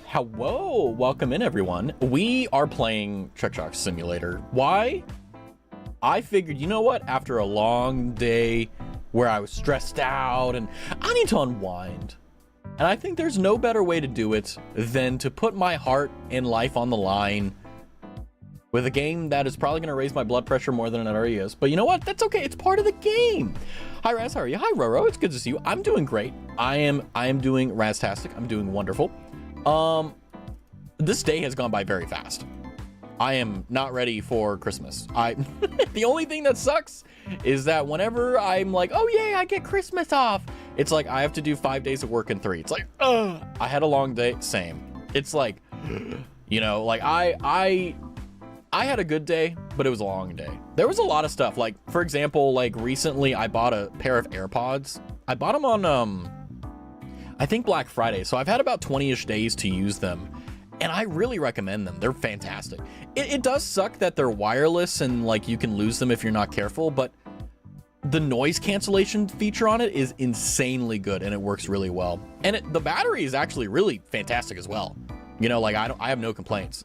Hello, welcome in everyone. We are playing TrickShot Simulator. Why? I figured, you know what? After a long day where I was stressed out and I need to unwind. And I think there's no better way to do it than to put my heart and life on the line with a game that is probably going to raise my blood pressure more than it already is. But you know what? That's okay. It's part of the game. Hi, Raz. How are you? Hi, Roro. It's good to see you. I'm doing great. I am doing Raztastic. I'm doing wonderful. This day has gone by very fast. I am not ready for Christmas. The only thing that sucks is that whenever I'm like, oh yay, I get Christmas off, it's like I have to do 5 days of work in 3. It's like, I had a long day. Same. It's like, you know, like I had a good day, but it was a long day. There was a lot of stuff. Like, for example, like recently I bought a pair of AirPods. I bought them on, I think Black Friday. So I've had about 20-ish days to use them. And I really recommend them. They're fantastic. It does suck that they're wireless and like you can lose them if you're not careful, but the noise cancellation feature on it is insanely good and it works really well. And the battery is actually really fantastic as well. You know, like I have no complaints.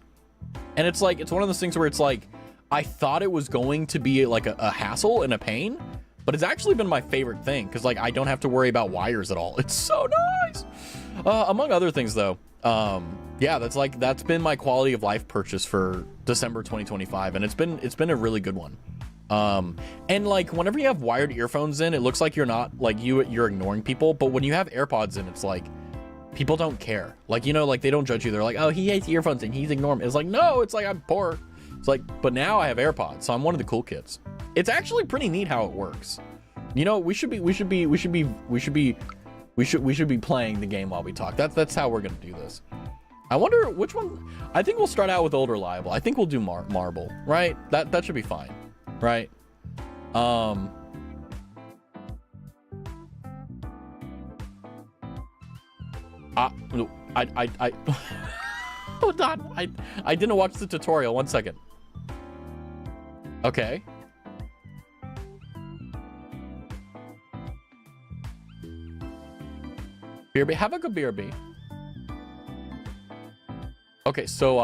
And it's like, it's one of those things where it's like, I thought it was going to be like a hassle and a pain, but it's actually been my favorite thing because like I don't have to worry about wires at all. It's so nice. Among other things though, yeah, that's been my quality of life purchase for December 2025, and it's been a really good one. And like whenever you have wired earphones in, it looks like you're not like you're ignoring people, but when you have AirPods in, it's like people don't care. Like, you know, like they don't judge you. They're like, oh, he hates earphones and he's ignoring me. It's like, no, it's like I'm poor. It's like, but now I have AirPods, so I'm one of the cool kids. It's actually pretty neat how it works. You know, we should be playing the game while we talk. That's how we're gonna do this. I wonder which one. I think we'll start out with old reliable. I think we'll do marble, right? That should be fine, right? I hold on. I didn't watch the tutorial. 1 second. Okay. BRB, have a good BRB. Okay, so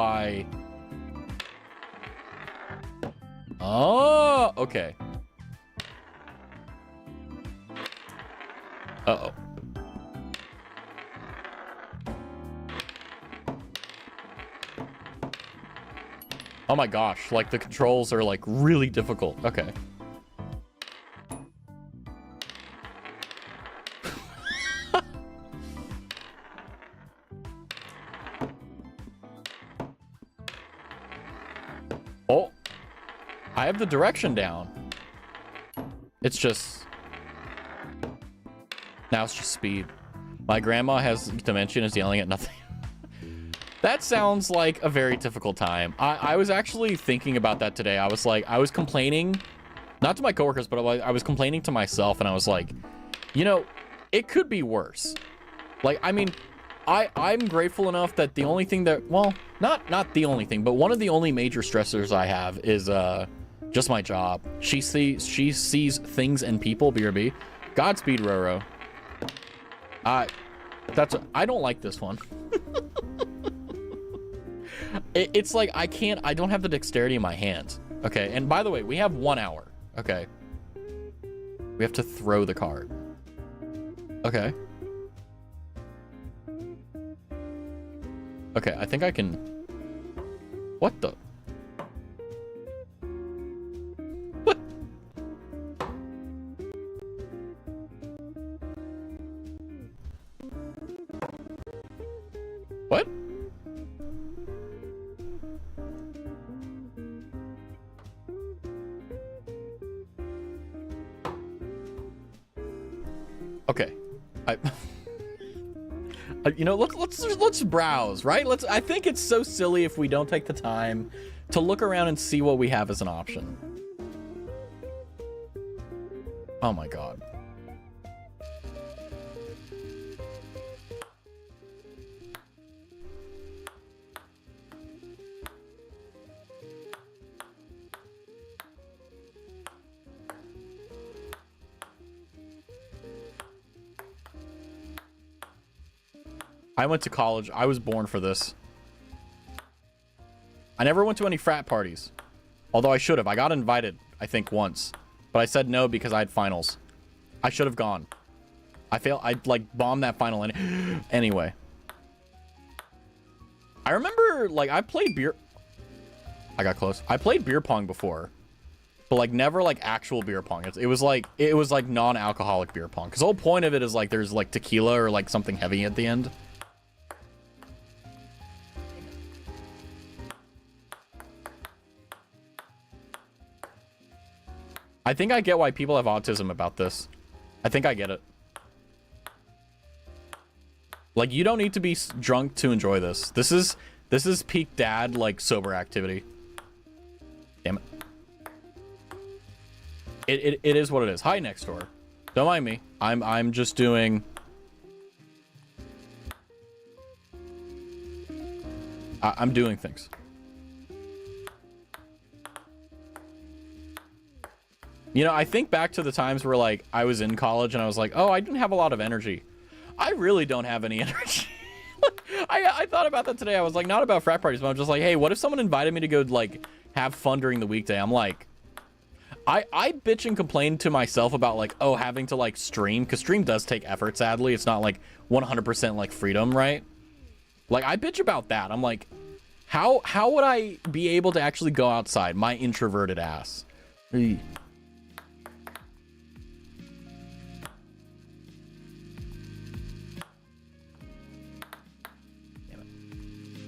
oh, okay. Uh-oh. Oh my gosh, like the controls are like really difficult. Okay. Oh, I have the direction down. It's just, now it's just speed. My grandma has dementia and is yelling at nothing. That sounds like a very difficult time. I was actually thinking about that today. I was like, I was complaining, not to my coworkers, but I was complaining to myself, and I was like, you know, it could be worse. Like, I mean, I'm grateful enough that the only thing that, well, not the only thing, but one of the only major stressors I have is just my job. She sees things and people. BRB. Godspeed, Roro. I don't like this one. It's like I don't have the dexterity in my hands. Okay, and by the way, we have 1 hour. Okay, we have to throw the card. Okay. Okay, I think I can. What the? What? What? Okay, you know, let's browse, right? I think it's so silly if we don't take the time to look around and see what we have as an option. Oh my God. I went to college. I was born for this. I never went to any frat parties. Although I should have. I got invited, I think, once. But I said no because I had finals. I should have gone. I failed. I, like, bombed that final anyway. I remember, like, I played beer... I got close. I played beer pong before. But, like, never, like, actual beer pong. It was like non-alcoholic beer pong. Because the whole point of it is, like, there's, like, tequila or, like, something heavy at the end. I think I get why people have autism about this. I think I get it. Like, you don't need to be drunk to enjoy this. This is peak dad, like, sober activity. Damn it. It is what it is. Hi, next door. Don't mind me. I'm just doing... I'm doing things. You know, I think back to the times where, like, I was in college and I was like, oh, I didn't have a lot of energy. I really don't have any energy. I thought about that today. I was like, not about frat parties, but I'm just like, hey, what if someone invited me to go, like, have fun during the weekday? I'm like, I bitch and complain to myself about, like, oh, having to, like, stream, because stream does take effort, sadly. It's not, like, 100% like freedom, right? Like, I bitch about that. I'm like, how would I be able to actually go outside? My introverted ass.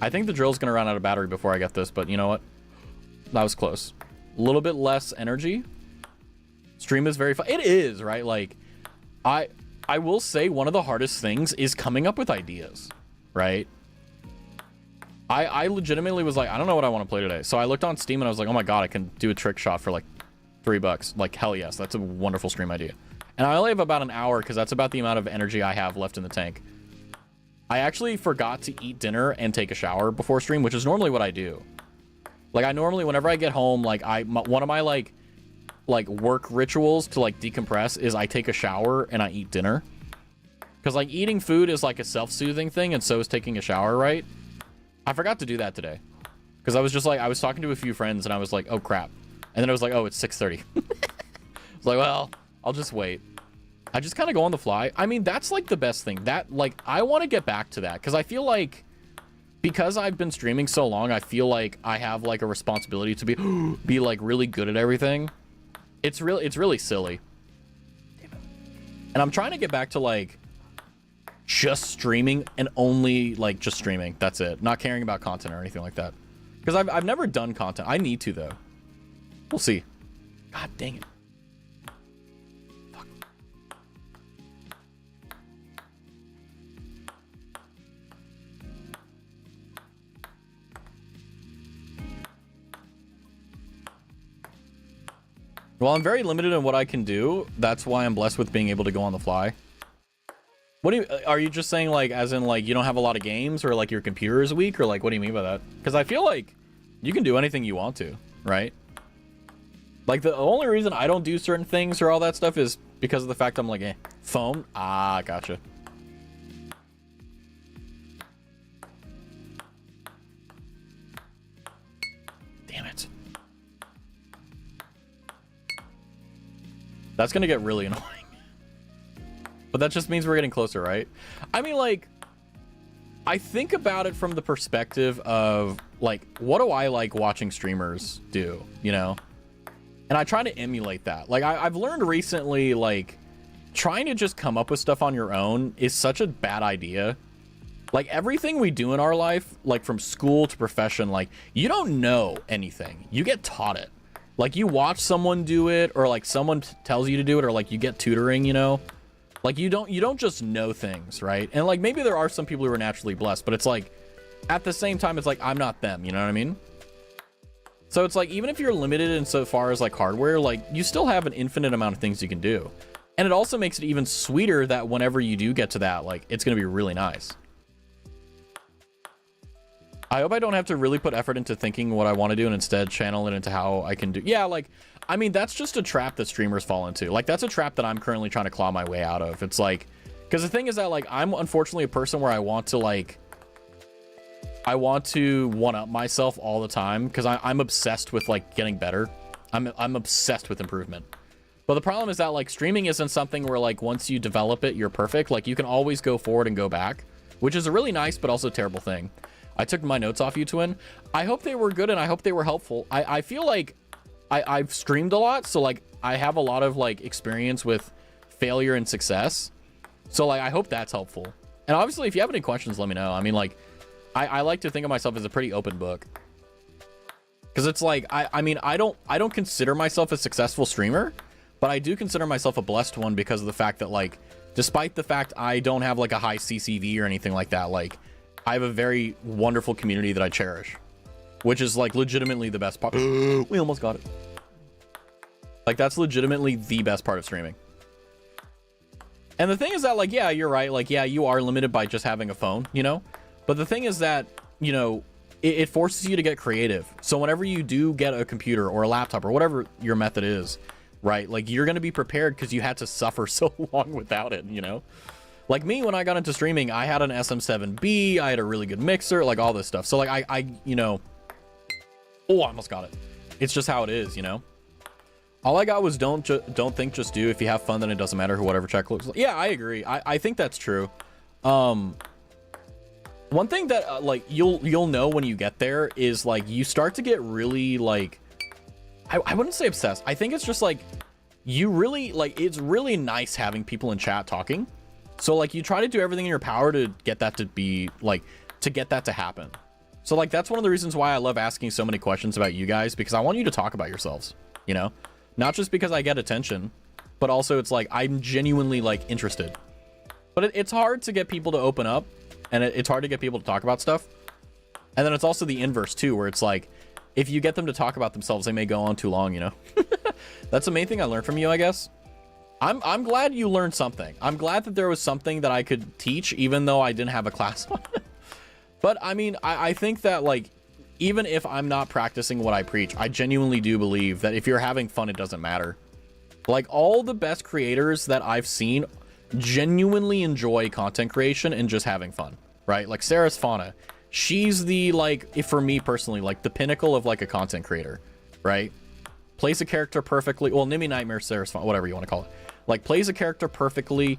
I think the drill's gonna run out of battery before I get this, but you know what? That was close. A little bit less energy. Stream is very fun. It is, right? Like, I will say one of the hardest things is coming up with ideas, right? I legitimately was like, I don't know what I want to play today. So I looked on Steam and I was like, oh my god, I can do a trick shot for like $3. Like, hell yes, that's a wonderful stream idea. And I only have about an hour because that's about the amount of energy I have left in the tank. I actually forgot to eat dinner and take a shower before stream, which is normally what I do. Like, I normally, whenever I get home, like, one of my, like, work rituals to, like, decompress is I take a shower and I eat dinner. Because, like, eating food is, like, a self-soothing thing, and so is taking a shower, right? I forgot to do that today. Because I was just, like, I was talking to a few friends, and I was like, oh, crap. And then I was like, oh, it's 6:30. I was like, well, I'll just wait. I just kind of go on the fly. I mean, that's, like, the best thing. That, like, I want to get back to that. Because I feel like, because I've been streaming so long, I feel like I have, like, a responsibility to be like, really good at everything. It's really silly. And I'm trying to get back to, like, just streaming and only, like, just streaming. That's it. Not caring about content or anything like that. Because I've never done content. I need to, though. We'll see. God dang it. Well, I'm very limited in what I can do. That's why I'm blessed with being able to go on the fly. What do you, are you just saying, like, as in, like, you don't have a lot of games, or, like, your computer is weak, or, like, what do you mean by that? Because I feel like you can do anything you want to, right? Like, the only reason I don't do certain things or all that stuff is because of the fact I'm like, eh, phone? Ah, gotcha. Damn it. That's gonna get really annoying. But that just means we're getting closer, right? I mean, like, I think about it from the perspective of, like, what do I like watching streamers do, you know? And I try to emulate that. Like, I've learned recently, like, trying to just come up with stuff on your own is such a bad idea. Like, everything we do in our life, like, from school to profession, like, you don't know anything. You get taught it. Like, you watch someone do it, or, like, someone tells you to do it, or, like, you get tutoring, you know? Like, you don't just know things, right? And, like, maybe there are some people who are naturally blessed, but it's, like, at the same time, it's, like, I'm not them, you know what I mean? So it's, like, even if you're limited in so far as, like, hardware, like, you still have an infinite amount of things you can do. And it also makes it even sweeter that whenever you do get to that, like, it's gonna be really nice. I hope I don't have to really put effort into thinking what I want to do and instead channel it into how I can do. Yeah, like, I mean, that's just a trap that streamers fall into. Like, that's a trap that I'm currently trying to claw my way out of. It's like, Because the thing is that, like, I'm unfortunately a person where I want to one up myself all the time, because I'm obsessed with, like, getting better. I'm obsessed with improvement. But the problem is that, like, streaming isn't something where, like, once you develop it, you're perfect. Like, you can always go forward and go back, which is a really nice but also terrible thing. I took my notes off you, Twin. I hope they were good and I hope they were helpful. I feel like I've streamed a lot, so, like, I have a lot of, like, experience with failure and success. So, like, I hope that's helpful. And obviously, if you have any questions, let me know. I mean, like, I like to think of myself as a pretty open book. Because it's like, I mean, I don't consider myself a successful streamer, but I do consider myself a blessed one because of the fact that, like, despite the fact I don't have, like, a high CCV or anything like that, like, I have a very wonderful community that I cherish, which is, like, legitimately the best part. We almost got it. Like, that's legitimately the best part of streaming. And the thing is that, like, yeah, you're right. Like, yeah, you are limited by just having a phone, you know? But the thing is that, you know, it forces you to get creative. So whenever you do get a computer or a laptop or whatever your method is, right? Like, you're going to be prepared because you had to suffer so long without it, you know? Like me, when I got into streaming, I had an SM7B, I had a really good mixer, like all this stuff. So, like, I you know, oh, I almost got it. It's just how it is, you know? All I got was don't think, just do. If you have fun, then it doesn't matter who whatever check looks like. Yeah, I agree. I think that's true. One thing that like you'll know when you get there is, like, you start to get really, like, I wouldn't say obsessed. I think it's just like you really, like, it's really nice having people in chat talking. So, like, you try to do everything in your power to get that to be, like, to get that to happen. So, like, that's one of the reasons why I love asking so many questions about you guys, because I want you to talk about yourselves, you know? Not just because I get attention, but also it's like I'm genuinely, like, interested. But it's hard to get people to open up, and it's hard to get people to talk about stuff. And then it's also the inverse too, where it's like, if you get them to talk about themselves, they may go on too long, you know? That's the main thing I learned from you, I guess. I'm glad you learned something. I'm glad that there was something that I could teach, even though I didn't have a class on it. But I mean, I think that, like, even if I'm not practicing what I preach, I genuinely do believe that if you're having fun, it doesn't matter. Like, all the best creators that I've seen genuinely enjoy content creation and just having fun, right? Like Sarah's Fauna, she's the, like, if for me personally, like, the pinnacle of, like, a content creator, right? Plays a character perfectly. Well, Nimmy Nightmare, Sarah's Fauna, whatever you want to call it. Like, plays a character perfectly,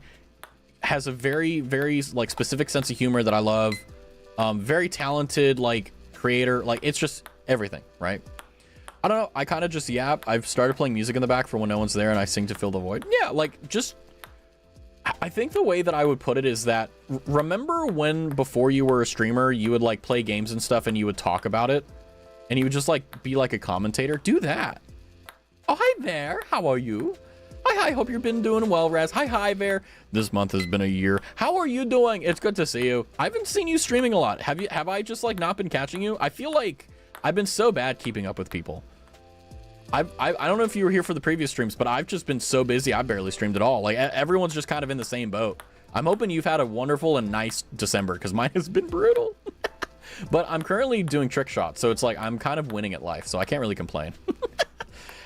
has a very, very, like, specific sense of humor that I love. Very talented, like, creator. Like, it's just everything, right? I don't know. I kind of just yap. I've started playing music in the back for when no one's there, and I sing to fill the void. Yeah, like, just, I think the way that I would put it is that, remember when before you were a streamer, you would, like, play games and stuff and you would talk about it, and you would just, like, be like a commentator? Do that. Oh, hi there. How are you? Hi, hope you've been doing well, Raz. Hi there. This month has been a year. How are you doing? It's good to see you. I haven't seen you streaming a lot. Have I just, like, not been catching you? I feel like I've been so bad keeping up with people. I don't know if you were here for the previous streams, but I've just been so busy, I barely streamed at all. Like, everyone's just kind of in the same boat. I'm hoping you've had a wonderful and nice December, because mine has been brutal. But I'm currently doing TrickShot, so it's like I'm kind of winning at life, so I can't really complain.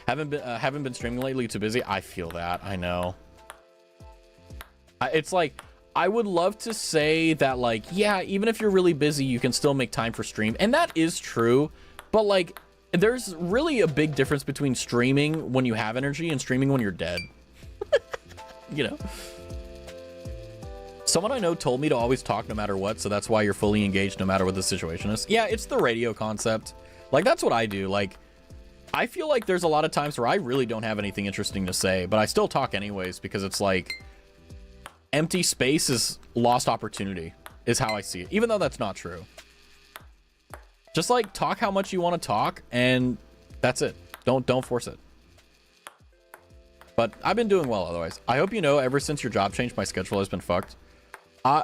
Haven't been streaming lately, too busy. I feel that. I know. It's like, I would love to say that, like, yeah, even if you're really busy, you can still make time for stream. And that is true. But, like, there's really a big difference between streaming when you have energy and streaming when you're dead. You know? Someone I know told me to always talk no matter what, so that's why you're fully engaged no matter what the situation is. Yeah, it's the radio concept. Like, that's what I do. Like, I feel like there's a lot of times where I really don't have anything interesting to say, but I still talk anyways, because it's like empty space is lost opportunity, is how I see it, even though that's not true. Just, like, talk how much you want to talk, and that's it. Don't force it. But I've been doing well otherwise. I hope you know, ever since your job changed, my schedule has been fucked. I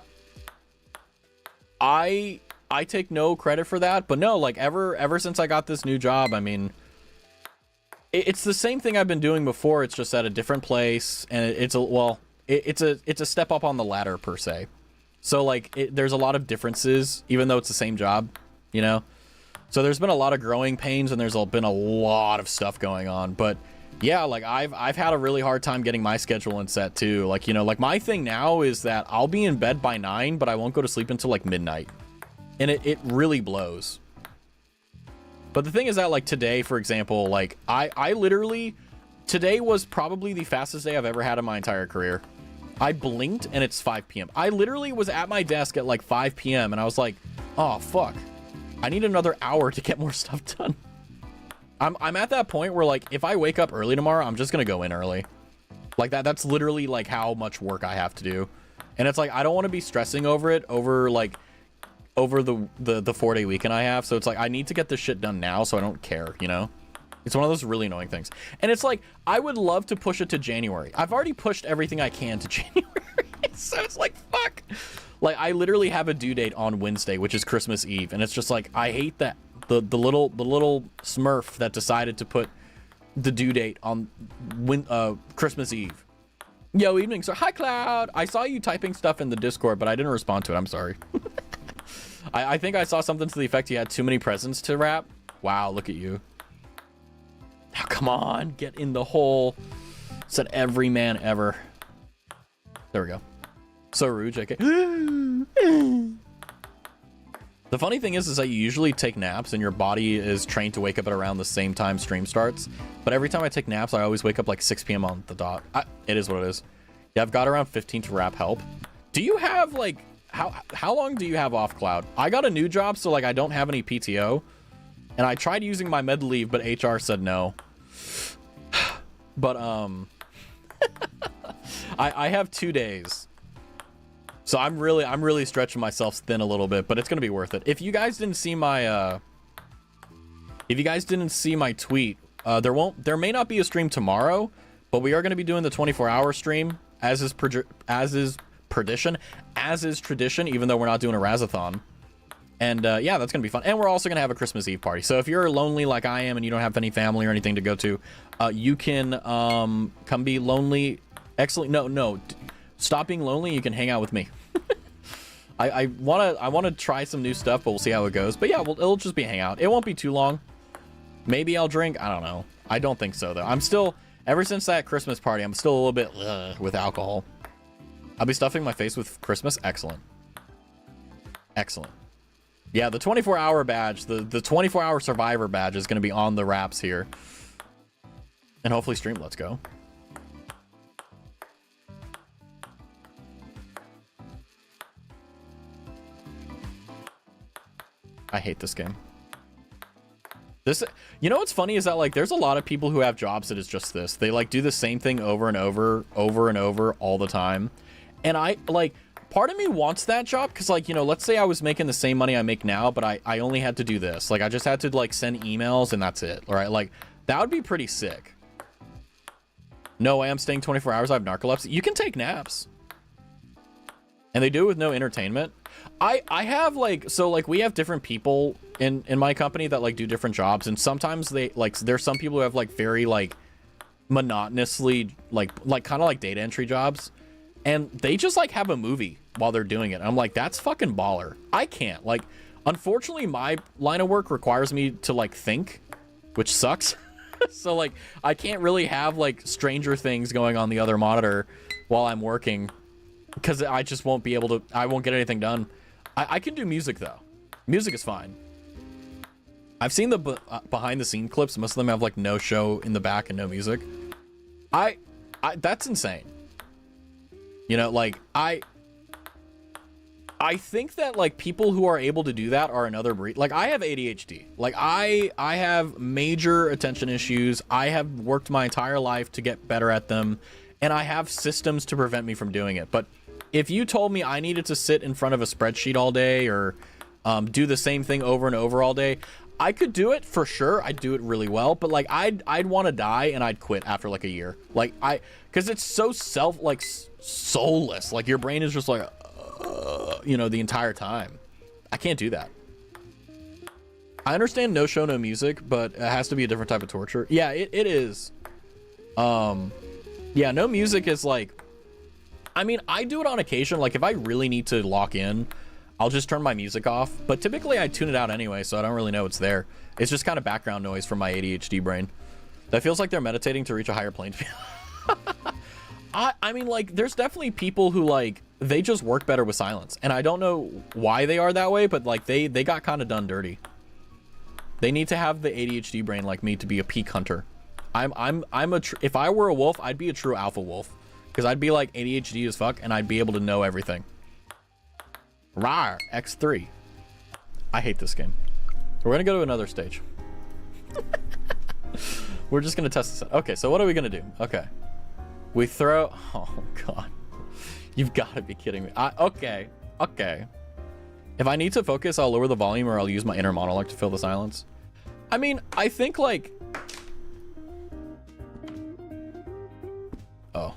take no credit for that, but no, like, ever since I got this new job, I mean, it's the same thing I've been doing before. It's just at a different place, and it's a step up on the ladder per se. So, like, there's a lot of differences, even though it's the same job, you know? So there's been a lot of growing pains, and there's been a lot of stuff going on, but Yeah, like I've had a really hard time getting my schedule in set too. Like, you know, like my thing now is that I'll be in bed by 9, but I won't go to sleep until like midnight. And it really blows. But the thing is that like today, for example, like I literally, today was probably the fastest day I've ever had in my entire career. I blinked and it's 5 p.m. I literally was at my desk at like 5 p.m. and I was like, oh fuck, I need another hour to get more stuff done. I'm at that point where like if I wake up early tomorrow, I'm just gonna go in early. Like that's literally like how much work I have to do. And it's like I don't want to be stressing over it over the 4-day weekend I have. So it's like I need to get this shit done now so I don't care, you know? It's one of those really annoying things. And it's like I would love to push it to January. I've already pushed everything I can to January. So it's like fuck. Like I literally have a due date on Wednesday, which is Christmas Eve, and it's just like I hate that the little smurf that decided to put the due date on Christmas Eve. Yo, evening sir. Hi Cloud. I saw you typing stuff in the Discord, but I didn't respond to it. I'm sorry. I think I saw something to the effect you had too many presents to wrap. Wow, look at you. Now come on, get in the hole. Said every man ever. There we go. So rude, JK. The funny thing is that you usually take naps and your body is trained to wake up at around the same time stream starts. But every time I take naps, I always wake up like 6 p.m. on the dot. It is what it is. Yeah, I've got around 15 to wrap help. Do you have like, how long do you have off, Cloud? I got a new job, so like I don't have any PTO. And I tried using my med leave, but HR said no. But I have 2 days. So I'm really stretching myself thin a little bit, but it's gonna be worth it. If you guys didn't see my tweet, there may not be a stream tomorrow, but we are gonna be doing the 24-hour stream as is tradition, even though we're not doing a Raztathon. And yeah, that's gonna be fun. And we're also gonna have a Christmas Eve party. So if you're lonely like I am and you don't have any family or anything to go to, you can come be lonely. Excellent. No. Stop being lonely. You can hang out with me. I wanna try some new stuff, but we'll see how it goes. But yeah, it'll just be a hangout. It won't be too long. Maybe I'll drink. I don't know. I don't think so though. I'm still, ever since that Christmas party, I'm still a little bit with alcohol. I'll be stuffing my face with Christmas. Excellent. Excellent. Yeah, the 24-hour badge, the 24-hour survivor badge is gonna be on the wraps here. And hopefully stream. Let's go. I hate this game. You know what's funny is that like there's a lot of people who have jobs that is just this. They like do the same thing over and over all the time. And I like, part of me wants that job because like, you know, let's say I was making the same money I make now, but I only had to do this. Like I just had to like send emails and that's it. All right. Like that would be pretty sick. No way I'm staying 24 hours. I have narcolepsy. You can take naps. And they do it with no entertainment. I have like, so like we have different people in my company that like do different jobs, and sometimes they like, there's some people who have like very like monotonously like kind of like data entry jobs, and they just like have a movie while they're doing it. I'm like, that's fucking baller. I can't. Like, unfortunately my line of work requires me to like think, which sucks. So like I can't really have like Stranger Things going on the other monitor while I'm working, because I just won't be able to, I won't get anything done. I can do music though. Music is fine. I've seen the behind the scene clips. Most of them have like no show in the back and no music. That's insane. You know, like I think that like people who are able to do that are another breed. Like I have ADHD. Like I have major attention issues. I have worked my entire life to get better at them, and I have systems to prevent me from doing it. But if you told me I needed to sit in front of a spreadsheet all day or do the same thing over and over all day, I could do it for sure. I'd do it really well, but like I'd want to die and I'd quit after like a year. Like because it's so soulless. Like your brain is just like, you know, the entire time. I can't do that. I understand no show, no music, but it has to be a different type of torture. Yeah, it is. Yeah, no music is like, I mean, I do it on occasion. Like if I really need to lock in, I'll just turn my music off, but typically I tune it out anyway, so I don't really know it's there. It's just kind of background noise from my ADHD brain. That feels like they're meditating to reach a higher plane. I mean, like, there's definitely people who, like, they just work better with silence. And I don't know why they are that way, but, like, they got kind of done dirty. They need to have the ADHD brain like me to be a peak hunter. If I were a wolf, I'd be a true alpha wolf. Because I'd be, like, ADHD as fuck, and I'd be able to know everything. Rawr, X3. I hate this game. We're gonna go to another stage. We're just gonna test this out. Okay, so what are we gonna do? Okay. We throw... Oh, God. You've got to be kidding me. Okay. If I need to focus, I'll lower the volume or I'll use my inner monologue to fill the silence. I mean, I think, like... Oh.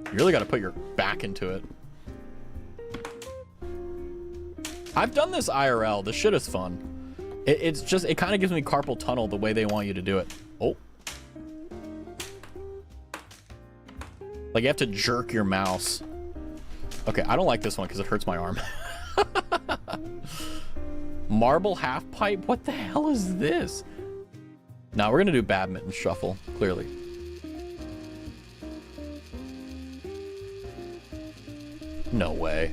You really got to put your back into it. I've done this IRL. This shit is fun. It's just, it kind of gives me carpal tunnel the way they want you to do it. Oh. Like, you have to jerk your mouse. Okay, I don't like this one because it hurts my arm. Marble half pipe? What the hell is this? Now we're gonna do badminton shuffle, clearly. No way.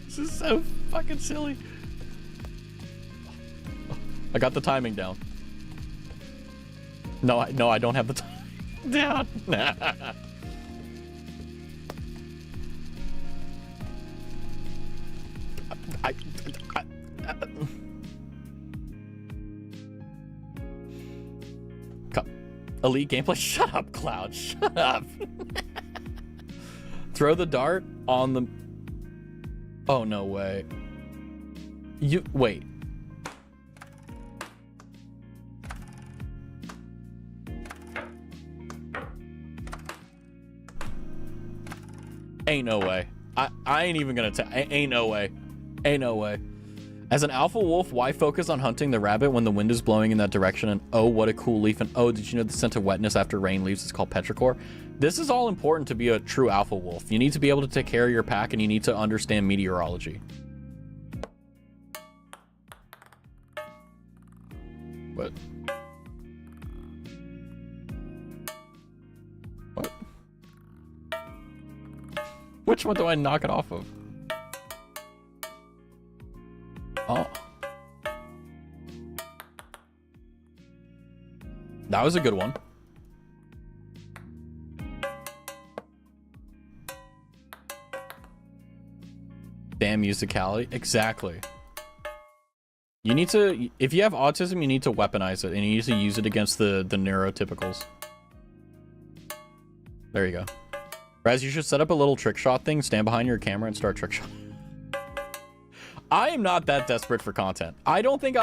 This is so fucking silly. I got the timing down. No, I don't have the time down. Elite gameplay. Shut up, Cloud. Shut up. Throw the dart on the... Oh, no way. You... Wait. Ain't no way. I ain't even gonna tell. Ain't no way. Ain't no way. As an alpha wolf, why focus on hunting the rabbit when the wind is blowing in that direction? And oh, what a cool leaf. And oh, did you know the scent of wetness after rain leaves is called petrichor? This is all important to be a true alpha wolf. You need to be able to take care of your pack, and you need to understand meteorology. What? What? Which one do I knock it off of? Oh. That was a good one. Damn musicality. Exactly. You need to, if you have autism, you need to weaponize it, and you need to use it against the neurotypicals. There you go. Raz, you should set up a little trick shot thing, stand behind your camera, and start trick shot. I am not that desperate for content. I don't think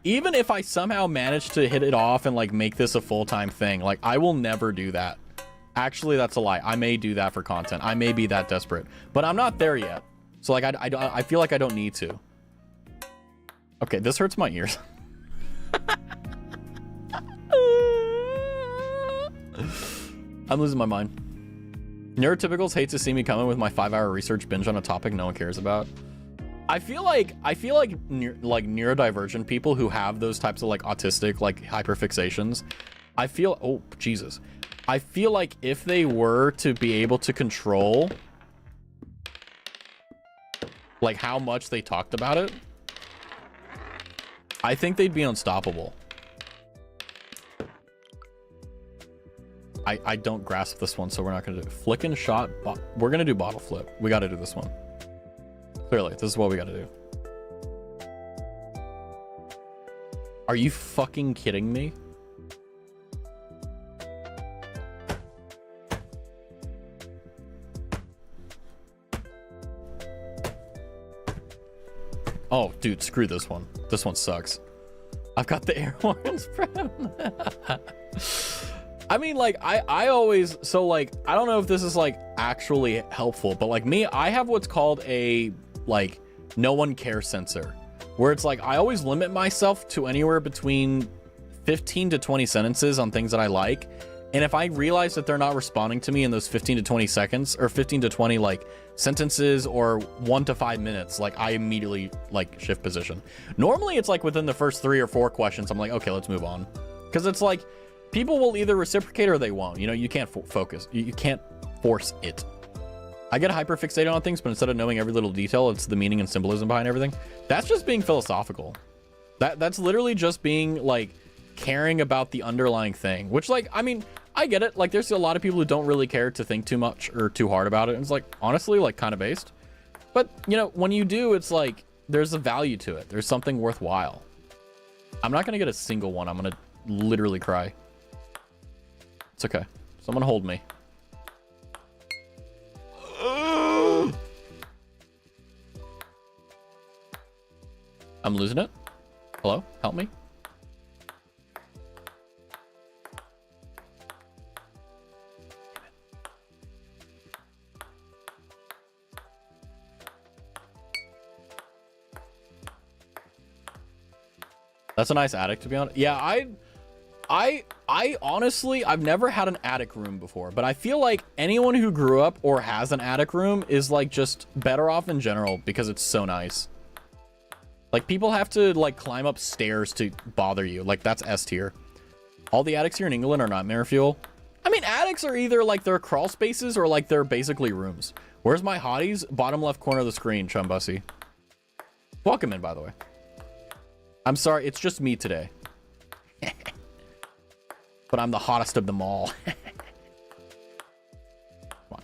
even if I somehow manage to hit it off and like make this a full-time thing, like I will never do that. Actually, that's a lie. I may do that for content. I may be that desperate, but I'm not there yet. So like I feel like I don't need to. Okay, this hurts my ears. I'm losing my mind. Neurotypicals hate to see me coming with my 5-hour research binge on a topic no one cares about. I feel like neurodivergent people who have those types of like autistic like hyperfixations, I feel, oh Jesus, I feel like if they were to be able to control like how much they talked about it, I think they'd be unstoppable. I don't grasp this one, so we're not gonna do flick and shot. We're gonna do bottle flip. We got to do this one. Clearly, this is what we got to do. Are you fucking kidding me? Oh, dude, screw this one. This one sucks. I've got the air horns, bro. I mean, like, I always, so like, I don't know if this is like actually helpful, but like me, I have what's called a like no one cares sensor, where it's like I always limit myself to anywhere between 15 to 20 sentences on things that I like. And if I realize that they're not responding to me in those 15 to 20 seconds or 15 to 20 like sentences or 1 to 5 minutes, like I immediately like shift position. Normally it's like within the first 3 or 4 questions, I'm like, okay, let's move on. Because it's like people will either reciprocate or they won't. You know, you can't focus. You can't force it. I get hyperfixated on things, but instead of knowing every little detail, it's the meaning and symbolism behind everything. That's just being philosophical. That's literally just being like caring about the underlying thing, which like, I mean, I get it. Like there's a lot of people who don't really care to think too much or too hard about it. And it's like, honestly, like kind of based. But you know, when you do, it's like, there's a value to it. There's something worthwhile. I'm not going to get a single one. I'm going to literally cry. It's okay. Someone hold me. I'm losing it. Hello? Help me. That's a nice attic, to be honest. Yeah, I honestly, I've never had an attic room before, but I feel like anyone who grew up or has an attic room is like just better off in general because it's so nice. Like people have to like climb up stairs to bother you. Like that's S tier. All the attics here in England are nightmare fuel. I mean, attics are either like they're crawl spaces or like they're basically rooms. Where's my hotties? Bottom left corner of the screen, Chumbussy. Welcome in, by the way. I'm sorry, it's just me today. But I'm the hottest of them all. Come on.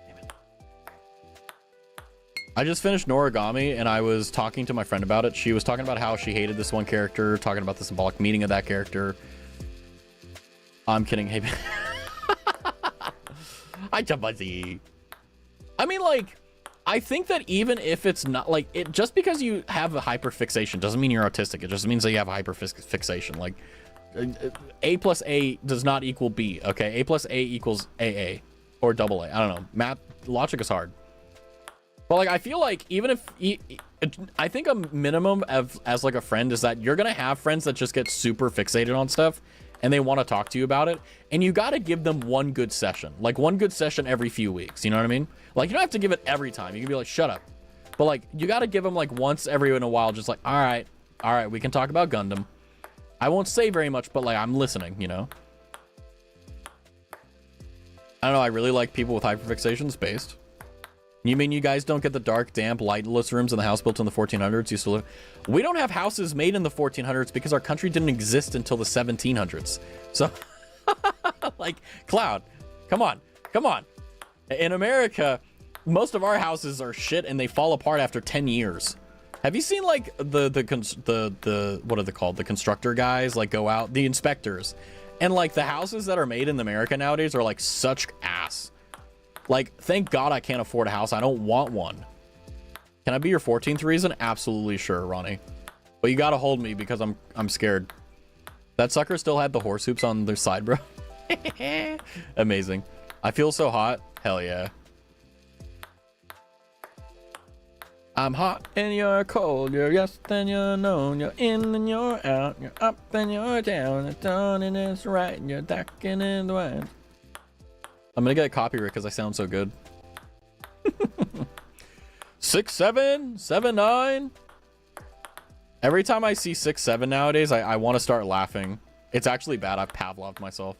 Damn it. I just finished Noragami and I was talking to my friend about it. She was talking about how she hated this one character, talking about the symbolic meaning of that character. I'm kidding. Hey, hi, Chumbussy. I mean, like, I think that even if it's not like it, just because you have a hyperfixation doesn't mean you're autistic. It just means that you have a hyperfixation. Like A plus A does not equal B. Okay. A plus A equals AA or double A. I don't know. Math logic is hard. But like, I feel like even if I think a minimum of as like a friend is that you're going to have friends that just get super fixated on stuff and they want to talk to you about it. And you got to give them one good session, like one good session every few weeks. You know what I mean? Like, you don't have to give it every time. You can be like, shut up. But like, you got to give them like once every in a while, just like, all right, we can talk about Gundam. I won't say very much, but like, I'm listening, you know? I don't know. I really like people with hyperfixations based. You mean you guys don't get the dark, damp, lightless rooms in the house built in the 1400s used to live? We don't have houses made in the 1400s because our country didn't exist until the 1700s. So, like, Cloud, come on. In America, most of our houses are shit and they fall apart after 10 years. Have you seen like the what are they called? The constructor guys like go out, the inspectors, and like the houses that are made in America nowadays are like such ass. Like, thank God I can't afford a house. I don't want one. Can I be your 14th reason? Absolutely sure, Ronnie. But you gotta hold me because I'm scared. That sucker still had the horse hoops on their side, bro. Amazing. I feel so hot. Hell yeah. I'm hot and you're cold. You're yes and you're no. You're in and you're out. You're up and you're down. It's on and it's right. And you're dark and in the wind. I'm gonna get a copyright because I sound so good. 6'7", 7'9". Every time I see 6'7" nowadays, I want to start laughing. It's actually bad. I've Pavloved myself.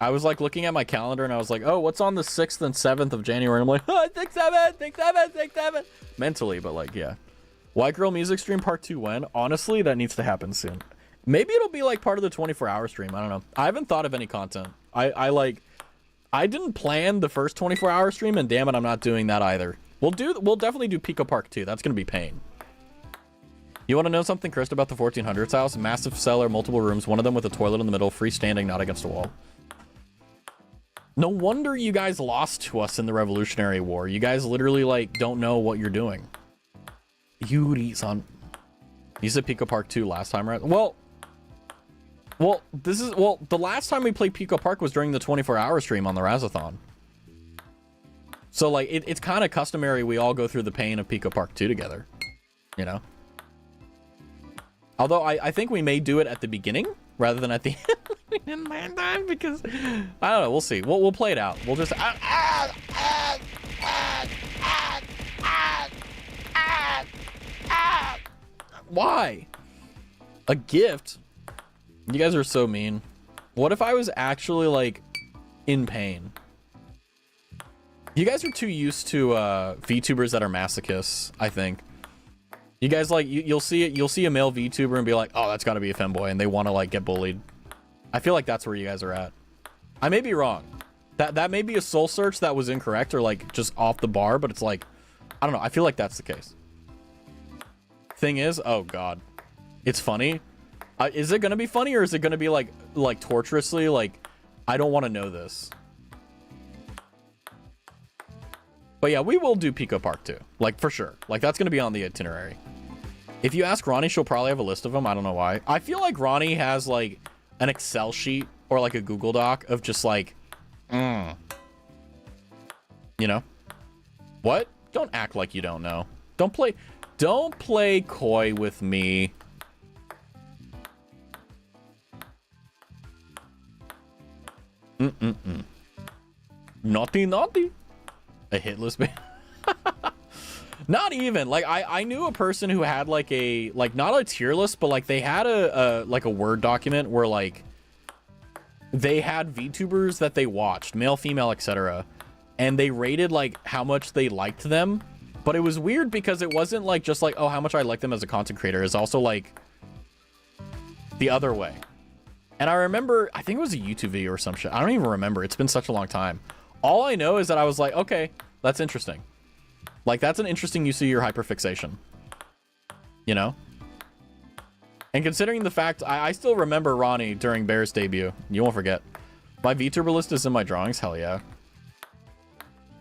I was like looking at my calendar and I was like, oh, what's on the 6th and 7th of January? And I'm like, oh, 6'7", mentally, but like, yeah. White Girl Music Stream Part 2 when? Honestly, that needs to happen soon. Maybe it'll be like part of the 24-hour stream. I don't know. I haven't thought of any content. I didn't plan the first 24-hour stream, and damn it, I'm not doing that either. We'll definitely do Pico Park 2. That's gonna be pain. You want to know something, Chris, about the 1400s house? Massive cellar, multiple rooms, one of them with a toilet in the middle, freestanding, not against a wall. No wonder you guys lost to us in the Revolutionary War. You guys literally like don't know what you're doing. Yuri-san. You said Pico Park 2 last time, right? Well, the last time we played Pico Park was during the 24-hour stream on the Raztathon. So, like, it's kind of customary we all go through the pain of Pico Park 2 together, you know? Although, I think we may do it at the beginning rather than at the end, because, I don't know, we'll see. We'll play it out. We'll just... Why? A gift? You guys are so mean. What if I was actually, like, in pain? You guys are too used to VTubers that are masochists, I think. You guys, like, you'll see a male VTuber and be like, oh, that's gotta be a femboy, and they want to, like, get bullied. I feel like that's where you guys are at. I may be wrong. That may be a soul search that was incorrect or, like, just off the bar, but it's like, I don't know. I feel like that's the case. Thing is, oh god, it's funny. Is it gonna be funny, or is it gonna be like torturously, like, I don't want to know this? But yeah, we will do Pico Park 2, like, for sure. Like, that's gonna be on the itinerary. If you ask Ronnie, she'll probably have a list of them. I don't know why. I feel like Ronnie has, like, an Excel sheet or, like, a Google Doc of just, like, you know? What? Don't act like you don't know. Don't play coy with me. Naughty, naughty. A hitless band. Not even. Like, I knew a person who had, like, a, like, not a tier list, but, like, they had a like, a Word document where, like, they had VTubers that they watched, male, female, etc. And they rated, like, how much they liked them. But it was weird because it wasn't, like, just, like, oh, how much I like them as a content creator. It's also, like, the other way. And I remember, I think it was a YouTube video or some shit. I don't even remember. It's been such a long time. All I know is that I was like, okay, that's interesting. Like, that's an interesting use of your hyperfixation. You know? And considering the fact, I still remember Ronnie during Bear's debut. You won't forget. My VTuber list is in my drawings. Hell yeah.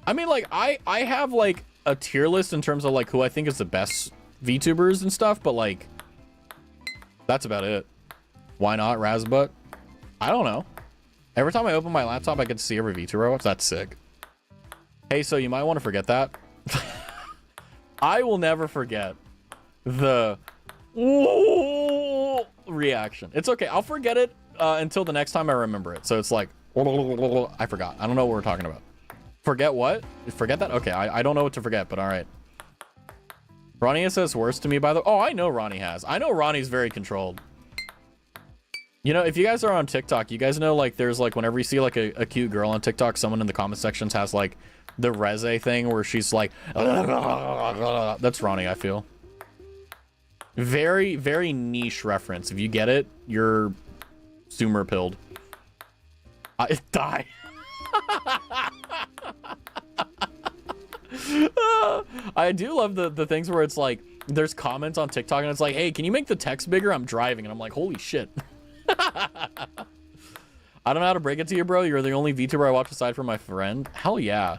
I mean, like, I have, like, a tier list in terms of, like, who I think is the best VTubers and stuff, but, like, that's about it. Why not, Razbutt? I don't know. Every time I open my laptop, I get to see every VTuber I watch. That's sick. Hey, so you might want to forget that. I will never forget the reaction. It's okay. I'll forget it until the next time I remember it. So it's like, I forgot. I don't know what we're talking about. Forget what? Forget that? Okay, I don't know what to forget, but all right. Ronnie has says worse to me, by the way. Oh, I know Ronnie has. I know Ronnie's very controlled. You know, if you guys are on TikTok, you guys know, like, there's, like, whenever you see, like, a cute girl on TikTok, someone in the comment sections has, like, the Reze thing where she's like, that's Ronnie, I feel. Very, very niche reference. If you get it, you're zoomer pilled. Die. I do love the things where it's like, there's comments on TikTok and it's like, hey, can you make the text bigger? I'm driving. And I'm like, holy shit. I don't know how to break it to you, bro. You're the only VTuber I watch aside from my friend. Hell yeah.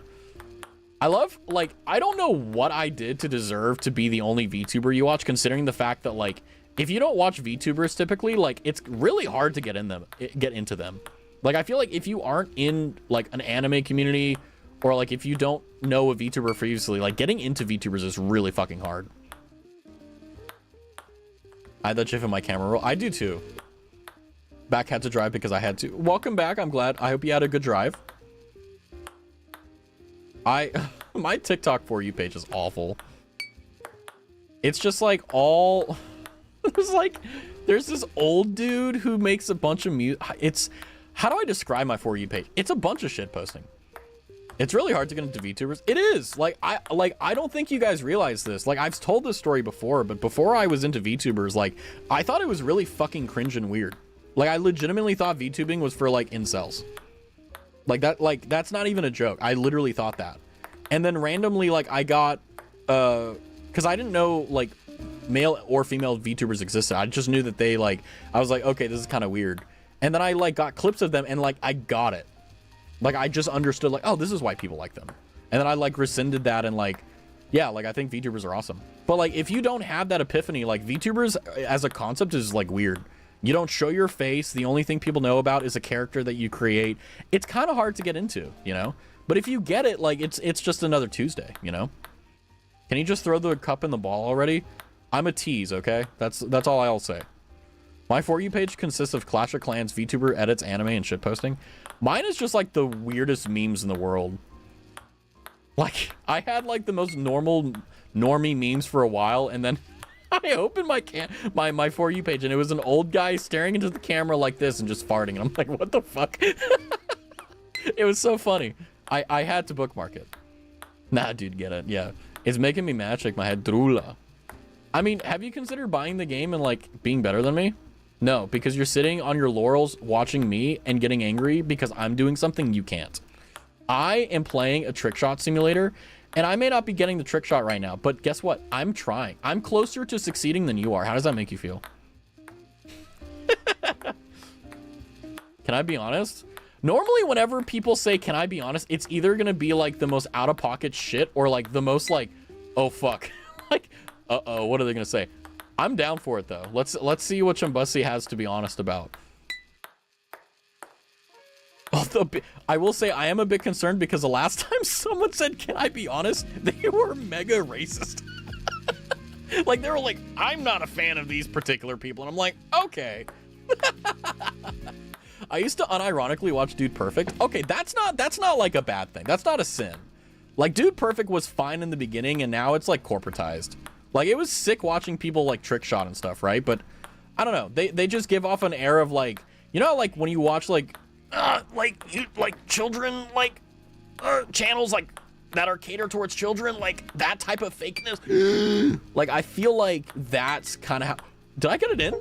I love, like, I don't know what I did to deserve to be the only VTuber you watch, considering the fact that, like, if you don't watch VTubers typically, like, it's really hard to get into them. Like, I feel like if you aren't in, like, an anime community, or, like, if you don't know a VTuber previously, like, getting into VTubers is really fucking hard. I had that GIF in my camera roll. I do too. Back had to drive because I had to. Welcome back. I'm glad. I hope you had a good drive. My TikTok For You page is awful. It's just like all it's like there's this old dude who makes a bunch of music. It's, how do I describe my For You page? It's a bunch of shit posting. It's really hard to get into VTubers. It is. Like I don't think you guys realize this. Like, I've told this story before, but before I was into VTubers, like, I thought it was really fucking cringe and weird. Like, I legitimately thought VTubing was for, like, incels. Like, that's not even a joke. I literally thought that. And then randomly, like, I got, because I didn't know, like, male or female VTubers existed. I just knew that they, like, I was like, okay, this is kind of weird. And then I, like, got clips of them and, like, I got it. Like, I just understood, like, oh, this is why people like them. And then I, like, rescinded that and, like, yeah, like, I think VTubers are awesome. But like, if you don't have that epiphany, like VTubers as a concept is like weird. You don't show your face. The only thing people know about is a character that you create. It's kind of hard to get into, you know? But if you get it, like, it's just another Tuesday, you know? Can you just throw the cup in the ball already? I'm a tease, okay? That's all I'll say. My For You page consists of Clash of Clans, VTuber edits, anime, and shitposting. Mine is just like the weirdest memes in the world. Like, I had like the most normie memes for a while, and then I opened my For You page, and it was an old guy staring into the camera like this and just farting, and I'm like, what the fuck? It was so funny. I had to bookmark it. Nah, dude, get it. Yeah. It's making me mad, shake my head. Drula. I mean, have you considered buying the game and like being better than me? No, because you're sitting on your laurels watching me and getting angry because I'm doing something you can't. I am playing a trick shot simulator, and I may not be getting the trick shot right now, but guess what? I'm trying. I'm closer to succeeding than you are. How does that make you feel? Can I be honest? Normally, whenever people say, can I be honest, it's either going to be like the most out-of-pocket shit or like the most like, oh, fuck. Like, uh-oh, what are they going to say? I'm down for it, though. Let's see what Chumbussy has to be honest about. Although, I will say I am a bit concerned because the last time someone said, can I be honest, they were mega racist. Like, they were like, I'm not a fan of these particular people. And I'm like, okay. I used to unironically watch Dude Perfect. Okay, that's not like a bad thing. That's not a sin. Like, Dude Perfect was fine in the beginning, and now it's like corporatized. Like, it was sick watching people like trick shot and stuff, right? But I don't know. They just give off an air of like, you know, like when you watch like children, like channels like that are catered towards children, like that type of fakeness. Like, I feel like that's kind of how. Did I get it in?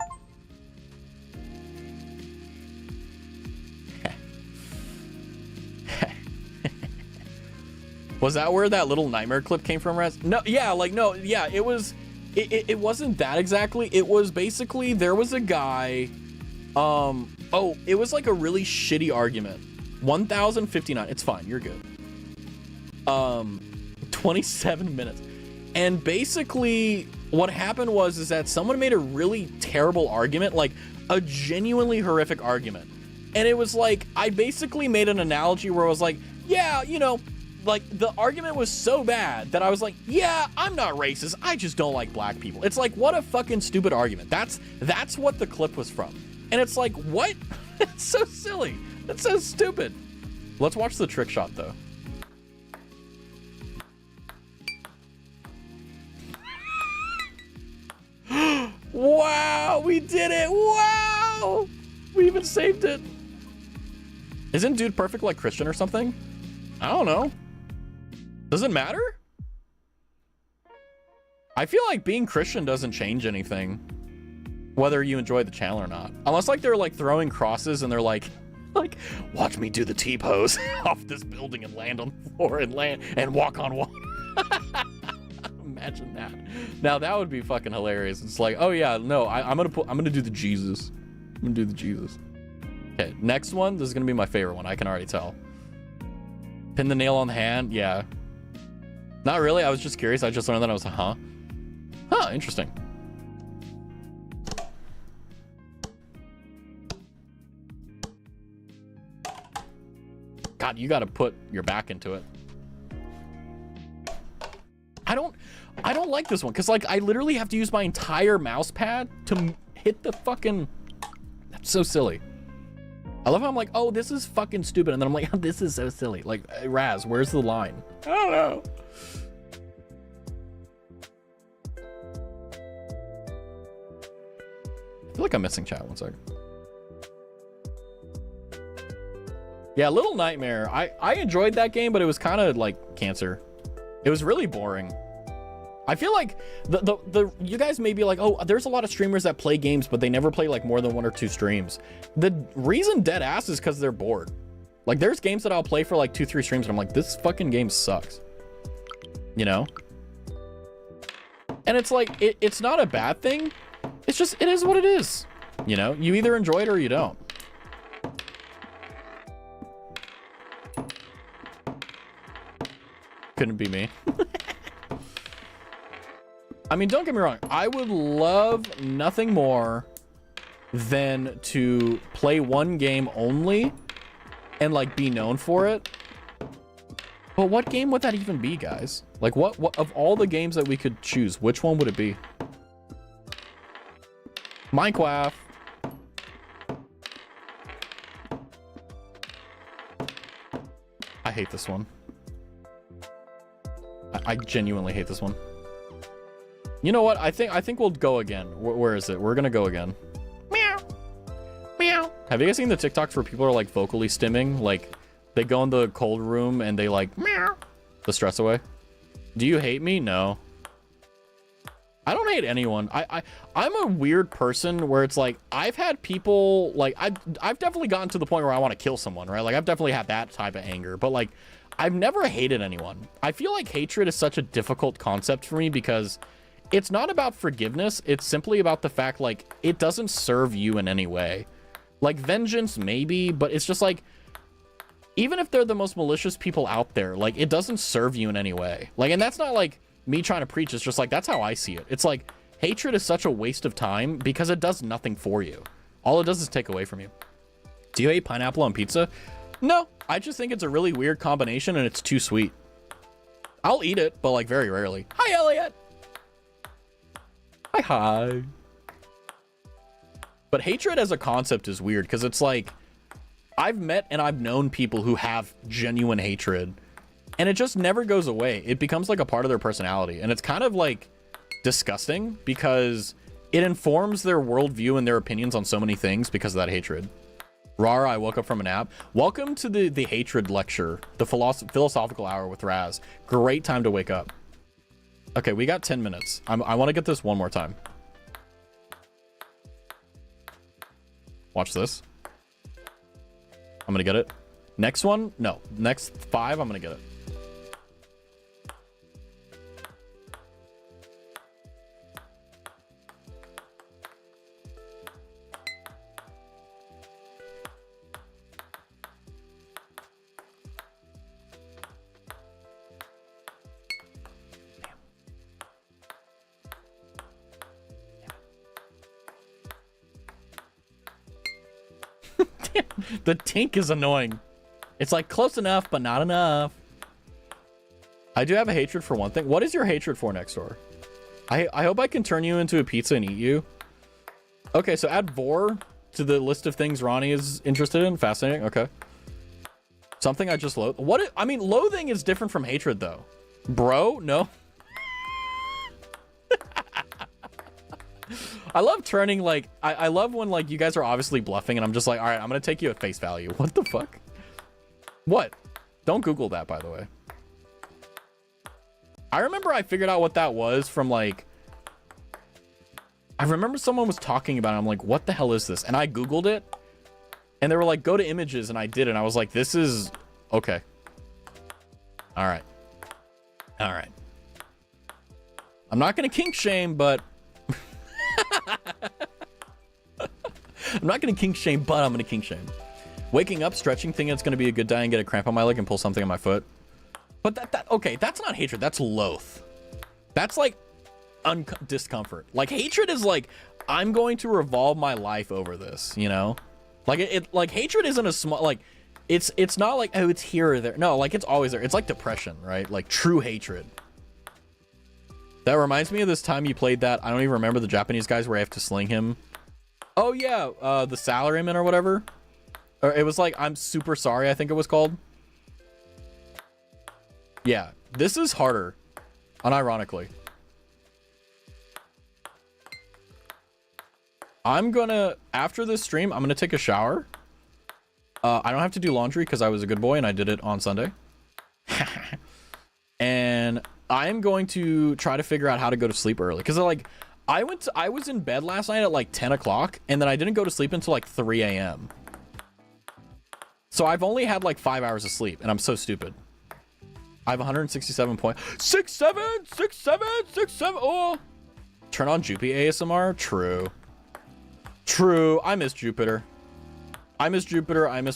Was that where that little nightmare clip came from, Raz? No, yeah, like, no, yeah, it was, it wasn't that exactly. It was basically, there was a guy, oh, it was like a really shitty argument. 1059, it's fine, you're good. 27 minutes. And basically, what happened is that someone made a really terrible argument, like a genuinely horrific argument. And it was like, I basically made an analogy where I was like, yeah, you know, like the argument was so bad that I was like, yeah, I'm not racist. I just don't like black people. It's like, what a fucking stupid argument. That's what the clip was from. And it's like, what? It's so silly. That's so stupid. Let's watch the trick shot though. Wow, we did it. Wow. We even saved it. Isn't Dude Perfect like Christian or something? I don't know. Does it matter? I feel like being Christian doesn't change anything, whether you enjoy the channel or not. Unless like they're like throwing crosses and they're like, watch me do the T-pose off this building and land on the floor and walk on water. Imagine that. Now that would be fucking hilarious. It's like, oh yeah, no, I'm gonna do the Jesus. I'm gonna do the Jesus. Okay, next one. This is gonna be my favorite one. I can already tell. Pin the nail on the hand. Yeah. Not really. I was just curious. I just learned that. I was like, huh, interesting. God, you got to put your back into it. I don't like this one because like I literally have to use my entire mouse pad to hit the fucking. That's so silly. I love how I'm like, oh, this is fucking stupid, and then I'm like, oh, this is so silly. Like, Raz, where's the line? I don't know. I feel like I'm missing chat. 1 second. Yeah, Little Nightmare. I enjoyed that game, but it was kind of like cancer. It was really boring. I feel like you guys may be like, oh, there's a lot of streamers that play games, but they never play like more than 1 or 2 streams. The reason dead ass is because they're bored. Like there's games that I'll play for like 2-3 streams and I'm like, this fucking game sucks. You know? And it's like, it's not a bad thing. It's just, it is what it is. You know, you either enjoy it or you don't. Couldn't be me. I mean, don't get me wrong. I would love nothing more than to play one game only and like be known for it. But what game would that even be, guys? Like what of all the games that we could choose, which one would it be? Minecraft. I hate this one. I genuinely hate this one. You know what? I think we'll go again. Where is it? We're gonna go again. Meow. Meow. Have you guys seen the TikToks where people are like vocally stimming? Like they go in the cold room and they like meow the stress away. Do you hate me? No. I don't hate anyone. I'm a weird person where it's like I've had people like I've definitely gotten to the point where I want to kill someone, right? Like I've definitely had that type of anger, but like I've never hated anyone. I feel like hatred is such a difficult concept for me because it's not about forgiveness. It's simply about the fact like it doesn't serve you in any way. Like vengeance maybe, but it's just like even if they're the most malicious people out there, like it doesn't serve you in any way. Like, and that's not like me trying to preach. It's just like that's how I see it. It's like hatred is such a waste of time because it does nothing for you. All it does is take away from you. Do you hate pineapple on pizza? No, I just think it's a really weird combination and it's too sweet. I'll eat it, but like very rarely. Hi, Elliot. Hi. But hatred as a concept is weird because it's like I've met and I've known people who have genuine hatred and it just never goes away. It becomes like a part of their personality and it's kind of like disgusting because it informs their worldview and their opinions on so many things because of that hatred. Rar, I woke up from a nap. Welcome to the hatred lecture, the philosophical hour with Raz. Great time to wake up. Okay, we got 10 minutes. I want to get this one more time. Watch this. I'm gonna get it. Next one? No. Next 5, I'm gonna get it. The tink is annoying. It's like close enough, but not enough. I do have a hatred for one thing. What is your hatred for, next door? I hope I can turn you into a pizza and eat you. Okay, so add vor to the list of things Ronnie is interested in. Fascinating. Okay. Something I just loathe. I mean, loathing is different from hatred, though. Bro, no. I love turning like I love when like you guys are obviously bluffing and I'm just like, all right, I'm gonna take you at face value. What the fuck? What? Don't Google that, by the way. I remember I figured out what that was from like I remember someone was talking about it. I'm like, what the hell is this? And I Googled it and they were like, go to images, and I did, and I was like, this is okay. All right. I'm not gonna kink shame, but I'm not gonna kink shame, but I'm gonna kink shame. Waking up, stretching, thinking it's gonna be a good day and get a cramp on my leg and pull something on my foot. But okay, that's not hatred, that's loath. That's like discomfort. Like hatred is like, I'm going to revolve my life over this, you know? Like it like hatred isn't a small, like it's not like, oh, it's here or there. No, like it's always there. It's like depression, right? Like true hatred. That reminds me of this time you played that, I don't even remember the Japanese guys where I have to sling him. Oh yeah, the salaryman or whatever. Or it was like, I'm super sorry, I think it was called. Yeah, this is harder, unironically. I'm gonna, after this stream, I'm gonna take a shower. I don't have to do laundry because I was a good boy and I did it on Sunday. And I am going to try to figure out how to go to sleep early. Because like, I was in bed last night at like 10 o'clock and then I didn't go to sleep until like 3 a.m. So I've only had like 5 hours of sleep and I'm so stupid. I have 167.67. Oh, turn on Jupy ASMR. True. I miss Jupiter. I miss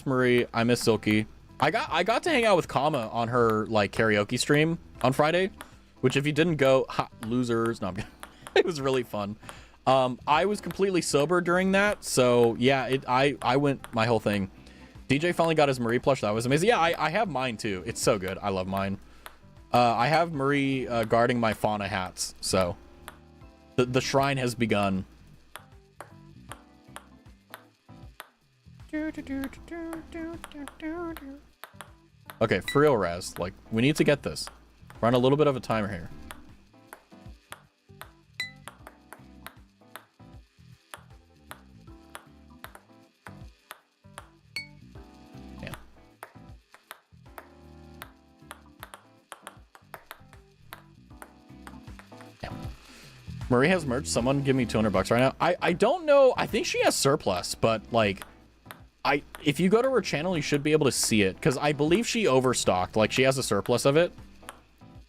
Marie. I miss Silky. I got to hang out with Kama on her like karaoke stream on Friday, which if you didn't go, ha, losers. No, I'm kidding. It was really fun. I was completely sober during that, so yeah, I went my whole thing. DJ finally got his Marie plush. That was amazing. Yeah, I have mine too. It's so good. I love mine. I have Marie guarding my fauna hats, so the shrine has begun. Okay, for real, Raz. Like, we need to get this. We're on a little bit of a timer here. Marie has merch. Someone give me $200 right now. I don't know. I think she has surplus, but like, if you go to her channel, you should be able to see it, because I believe she overstocked. Like, she has a surplus of it,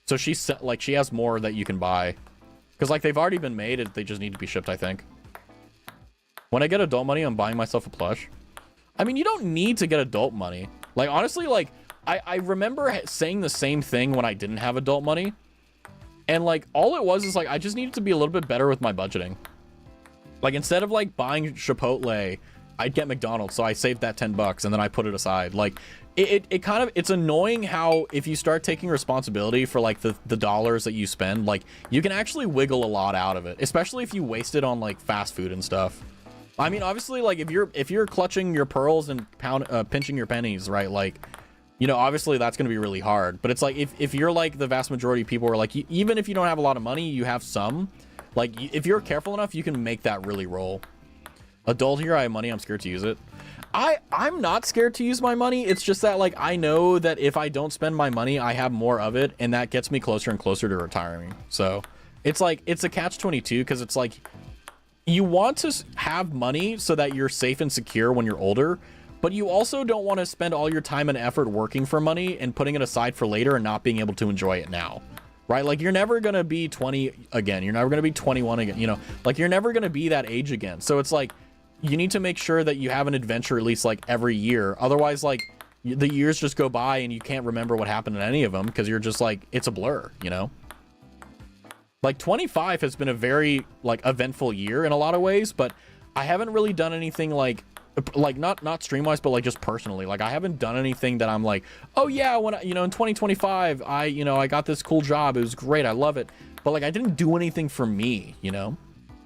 so she's like, she has more that you can buy, because like they've already been made. They just need to be shipped, I think. When I get adult money, I'm buying myself a plush. I mean, you don't need to get adult money. Like, honestly, like I remember saying the same thing when I didn't have adult money. And like, all it was is like, I just needed to be a little bit better with my budgeting. Like, instead of like buying Chipotle, I'd get McDonald's. So I saved that $10 and then I put it aside. Like, it kind of, it's annoying how if you start taking responsibility for like the dollars that you spend, like you can actually wiggle a lot out of it, especially if you waste it on like fast food and stuff. I mean, obviously, like if you're clutching your pearls and pinching your pennies, right? Like, you know, obviously that's going to be really hard, but it's like, if you're like the vast majority of people are like, even if you don't have a lot of money, you have some, like, if you're careful enough, you can make that really roll. Adult here, I have money. I'm scared to use it. I'm not scared to use my money. It's just that, like, I know that if I don't spend my money, I have more of it, and that gets me closer and closer to retiring. So it's like, it's a catch-22, because it's like, you want to have money so that you're safe and secure when you're older, but you also don't want to spend all your time and effort working for money and putting it aside for later and not being able to enjoy it now, right? Like, you're never going to be 20 again. You're never going to be 21 again, you know, like, you're never going to be that age again. So it's like, you need to make sure that you have an adventure at least like every year. Otherwise, like, the years just go by and you can't remember what happened in any of them, because you're just like, it's a blur, you know? Like, 25 has been a very like eventful year in a lot of ways, but I haven't really done anything like not stream wise, but like just personally, like I haven't done anything that I'm like, oh yeah, when I, you know, in 2025 I got this cool job, it was great, I love it, but like I didn't do anything for me, you know?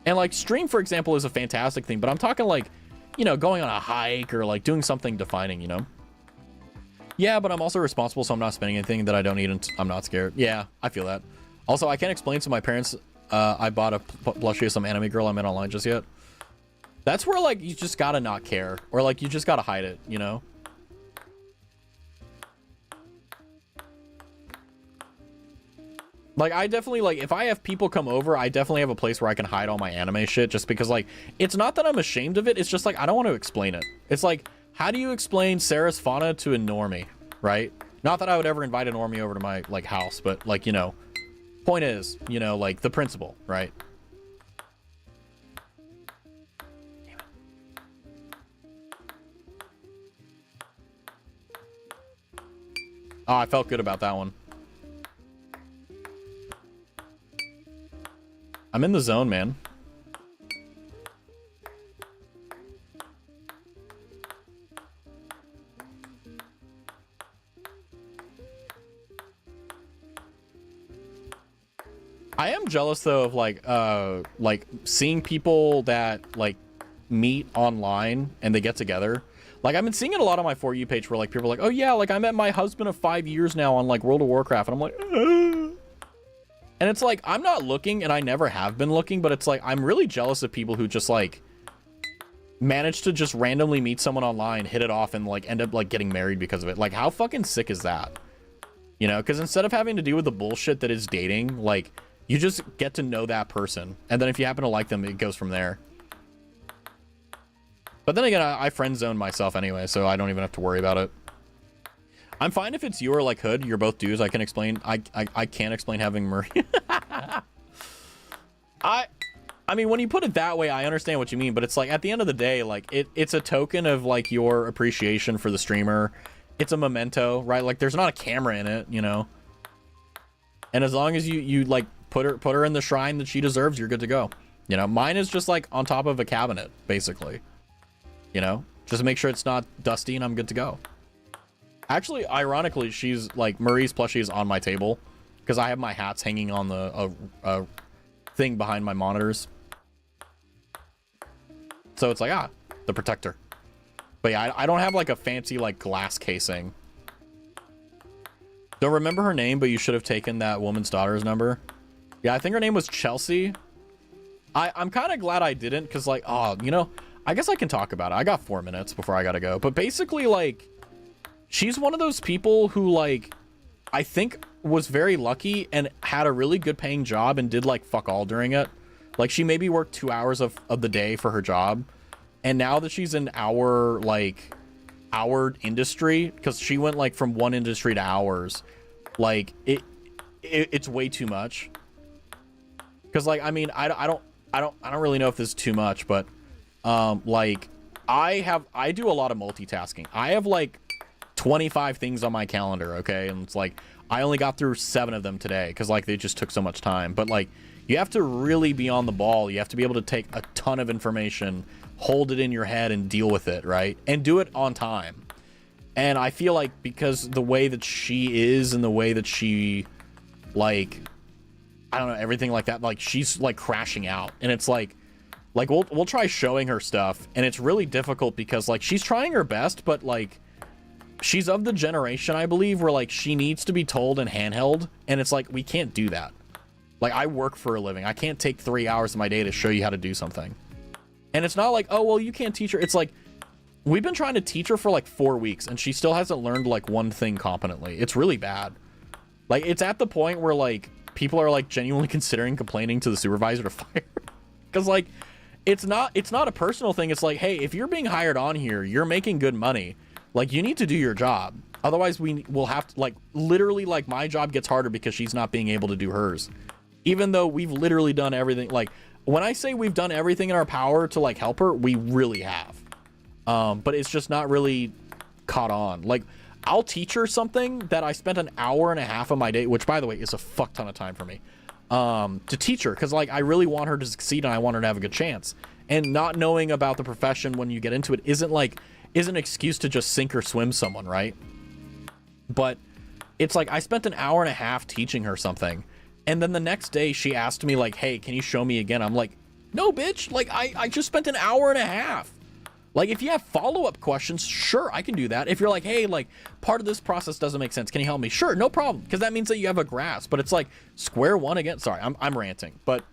And like, stream, for example, is a fantastic thing, but I'm talking like, you know, going on a hike or like doing something defining, you know? Yeah, but I'm also responsible, so I'm not spending anything that I don't need, and I'm not scared. Yeah, I feel that. Also, I can't explain to my parents I bought a plushie of some anime girl I met online just yet. That's where, like, you just gotta not care, or like, you just gotta hide it, you know? Like, I definitely, like, if I have people come over, I definitely have a place where I can hide all my anime shit, just because, like, it's not that I'm ashamed of it, it's just, like, I don't want to explain it. It's like, how do you explain Sarah's fauna to a normie, right? Not that I would ever invite a normie over to my, like, house, but, like, you know, point is, you know, like, the principle, right? Oh, I felt good about that one. I'm in the zone, man. I am jealous though of like seeing people that like meet online and they get together. Like, I've been seeing it a lot on my For You page where like people are like, oh yeah, like I met my husband of 5 years now on like World of Warcraft, and I'm like, ugh. And it's like, I'm not looking, and I never have been looking, but it's like, I'm really jealous of people who just like manage to just randomly meet someone online, hit it off, and like end up like getting married because of it. Like, how fucking sick is that? You know, because instead of having to deal with the bullshit that is dating, like, you just get to know that person, and then if you happen to like them, it goes from there. But then again, I friend zone myself anyway, so I don't even have to worry about it. I'm fine if it's you or like Hood. You're both dudes. I can explain. I can't explain having Murray. I mean, when you put it that way, I understand what you mean. But it's like, at the end of the day, like it's a token of like your appreciation for the streamer. It's a memento, right? Like, there's not a camera in it, you know. And as long as you like put her in the shrine that she deserves. You're good to go. You know, mine is just like on top of a cabinet, basically. You know, just make sure it's not dusty and I'm good to go. Actually, ironically, she's like, Marie's plushie is on my table because I have my hats hanging on the thing behind my monitors. So it's like, the protector. But yeah, I don't have like a fancy like glass casing. Don't remember her name, but you should have taken that woman's daughter's number. Yeah, I think her name was Chelsea. I'm kind of glad I didn't, because like, you know, I guess I can talk about it. I got 4 minutes before I gotta go. But basically, like, she's one of those people who, like, I think was very lucky and had a really good paying job and did like fuck all during it. Like, she maybe worked 2 hours of the day for her job. And now that she's in our industry, because she went like from one industry to ours, like it's way too much. Because like, I mean, I don't really know if this is too much, but like I do a lot of multitasking. I have like 25 things on my calendar, okay? And it's like I only got through 7 of them today because like they just took so much time. But like, you have to really be on the ball. You have to be able to take a ton of information, hold it in your head and deal with it, right? And do it on time. And I feel like because the way that she is and the way that she, like, I don't know, everything like that, like she's like crashing out. And it's like we'll try showing her stuff and it's really difficult because like she's trying her best, but like she's of the generation, I believe, where like she needs to be told and handheld. And it's like, we can't do that. Like, I work for a living. I can't take 3 hours of my day to show you how to do something. And it's not like, oh, well, you can't teach her. It's like, we've been trying to teach her for like 4 weeks and she still hasn't learned like one thing competently. It's really bad. Like, it's at the point where like people are like genuinely considering complaining to the supervisor to fire. Because like, it's not a personal thing. It's like, hey, if you're being hired on here, you're making good money. Like, you need to do your job. Otherwise, we will have to, like, literally, like, my job gets harder because she's not being able to do hers. Even though we've literally done everything. Like, when I say we've done everything in our power to, like, help her, we really have. But it's just not really caught on. Like, I'll teach her something that I spent an hour and a half of my day, which, by the way, is a fuck ton of time for me, to teach her. Because, like, I really want her to succeed and I want her to have a good chance. And not knowing about the profession when you get into it isn't an excuse to just sink or swim someone, right? But it's like, I spent an hour and a half teaching her something. And then the next day she asked me like, hey, can you show me again? I'm like, no, bitch. Like, I just spent an hour and a half. Like, if you have follow-up questions, sure, I can do that. If you're like, hey, like, part of this process doesn't make sense, can you help me? Sure, no problem. Because that means that you have a grasp. But it's like square one again. Sorry, I'm ranting. But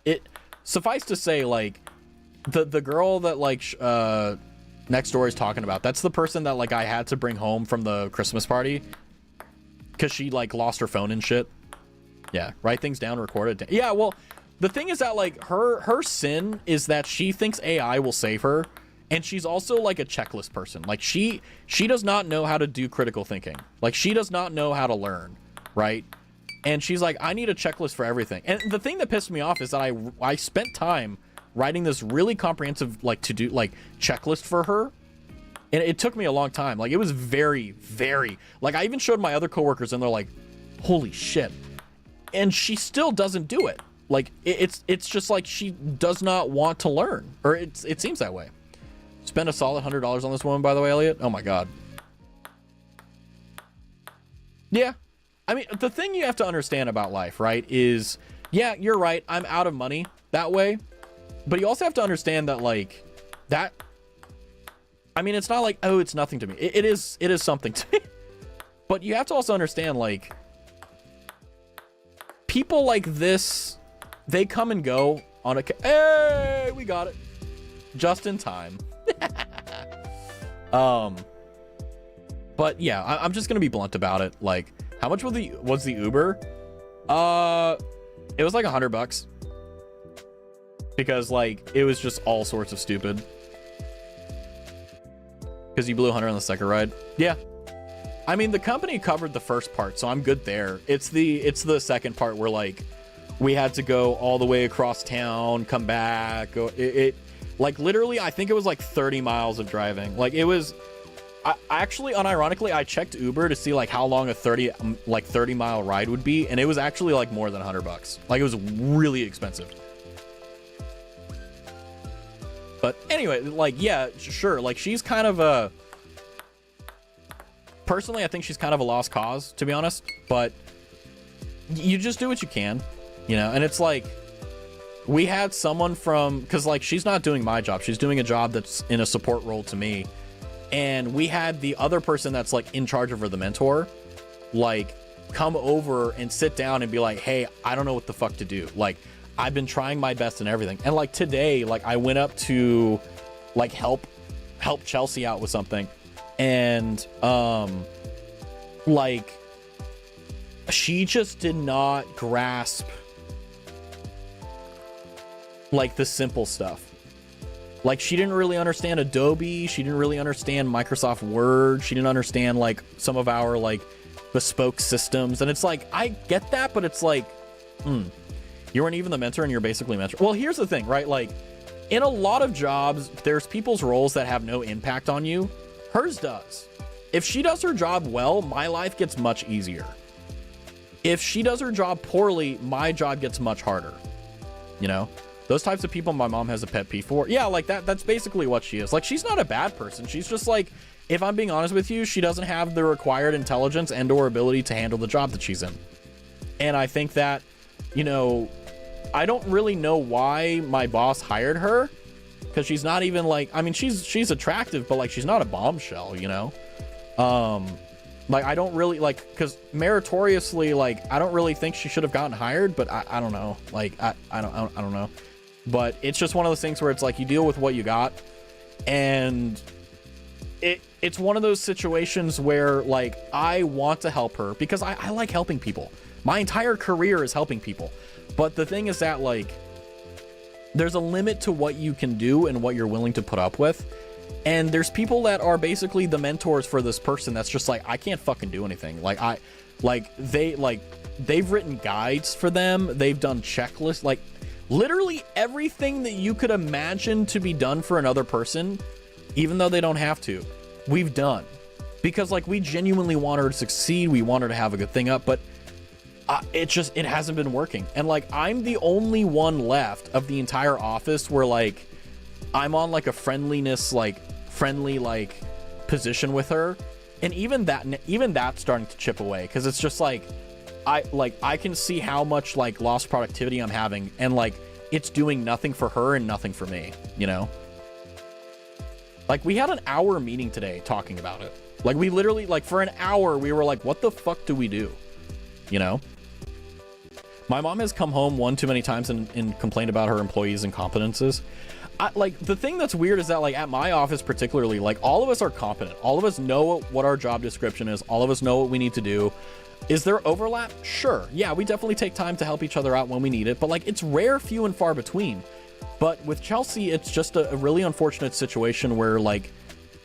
it suffice to say, like, the girl that like next door is talking about, that's the person that like I had to bring home from the Christmas party because she like lost her phone and shit. Yeah, write things down, record it. Yeah, well, the thing is that like her sin is that she thinks AI will save her, and she's also like a checklist person. Like she does not know how to do critical thinking. Like she does not know how to learn, right? And she's like, I need a checklist for everything. And the thing that pissed me off is that I spent time writing this really comprehensive like to-do like checklist for her, and it took me a long time. Like, it was very, very, like, I even showed my other coworkers and they're like, holy shit. And she still doesn't do it. Like, it's just like she does not want to learn, or it seems that way. Spend a solid $100 on this woman, by the way, Elliot. Oh my god. Yeah, I mean, the thing you have to understand about life, right, is, yeah, you're right, I'm out of money that way. But you also have to understand that, like, that, I mean, it's not like, oh, it's nothing to me. It is something to me. But you have to also understand, like, people like this, they come and go on a, hey, we got it. Just in time. But yeah, I'm just gonna be blunt about it. Like, how much was the Uber? It was like $100. Because, like, it was just all sorts of stupid. Because you blew 100 on the second ride. Yeah. I mean, the company covered the first part, so I'm good there. It's the second part where, like, we had to go all the way across town, come back. Like, literally, I think it was, like, 30 miles of driving. Like, it was... I actually, unironically, I checked Uber to see like how long a 30-mile ride would be, and it was actually like more than $100. Like, it was really expensive. But anyway, like, yeah, sure. Like, she's kind of a... Personally, I think she's kind of a lost cause, to be honest. But you just do what you can, you know? And it's like, we had someone from... Because, like, she's not doing my job. She's doing a job that's in a support role to me. And we had the other person that's, like, in charge of her, the mentor, like, come over and sit down and be like, hey, I don't know what the fuck to do. Like, I've been trying my best and everything. And like today, like I went up to like help Chelsea out with something. And like she just did not grasp like the simple stuff. Like she didn't really understand Adobe. She didn't really understand Microsoft Word. She didn't understand like some of our like bespoke systems. And it's like, I get that, but it's like, you weren't even the mentor and you're basically mentor. Well, here's the thing, right? Like in a lot of jobs, there's people's roles that have no impact on you. Hers does. If she does her job well, my life gets much easier. If she does her job poorly, my job gets much harder. You know, those types of people my mom has a pet peeve for. Yeah, like that's basically what she is. Like, she's not a bad person. She's just like, if I'm being honest with you, she doesn't have the required intelligence and or ability to handle the job that she's in. And I think that, you know, I don't really know why my boss hired her, because she's not even like, I mean, she's attractive, but like she's not a bombshell, you know. Like I don't really like, because meritoriously, like I don't really think she should have gotten hired, but I don't know, like I don't know, but it's just one of those things where it's like you deal with what you got, and it's one of those situations where like I want to help her because I like helping people. My entire career is helping people. But the thing is that like there's a limit to what you can do and what you're willing to put up with. And there's people that are basically the mentors for this person that's just like, I can't fucking do anything. They've written guides for them. They've done checklists, like literally everything that you could imagine to be done for another person, even though they don't have to, we've done. Because like we genuinely want her to succeed. We want her to have a good thing up, but it hasn't been working. And like I'm the only one left of the entire office where like I'm on like a friendly position with her, and even that's starting to chip away, because it's just like I can see how much like lost productivity I'm having, and like it's doing nothing for her and nothing for me, you know. Like we had an hour meeting today talking about it. Like we literally, like for an hour we were like, what the fuck do we do, you know? My mom has come home one too many times and complained about her employees' incompetences. Like the thing that's weird is that like at my office particularly, like all of us are competent. All of us know what our job description is. All of us know what we need to do. Is there overlap? Sure. Yeah, we definitely take time to help each other out when we need it, but like it's rare, few and far between. But with Chelsea, it's just a really unfortunate situation where like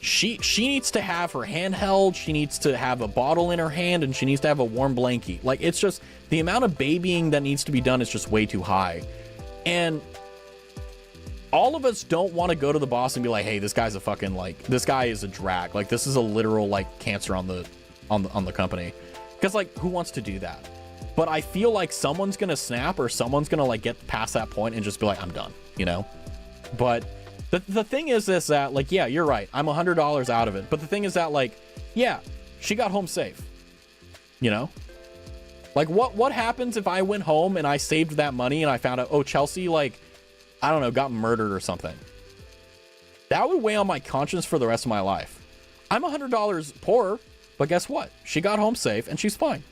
she needs to have her hand held, she needs to have a bottle in her hand, and she needs to have a warm blankie. Like it's just the amount of babying that needs to be done is just way too high. And all of us don't want to go to the boss and be like, hey, this guy's a fucking like, this guy is a drag. Like this is a literal like cancer on the company. Because like who wants to do that? But I feel like someone's gonna snap, or someone's gonna like get past that point and just be like, I'm done, you know. But the thing is this, that like, yeah, you're right, I'm $100 out of it, but the thing is that like, yeah, she got home safe, you know. Like what happens if I went home and I saved that money and I found out, oh, Chelsea, like, I don't know, got murdered or something? That would weigh on my conscience for the rest of my life. I'm $100 poorer, but guess what? She got home safe and she's fine.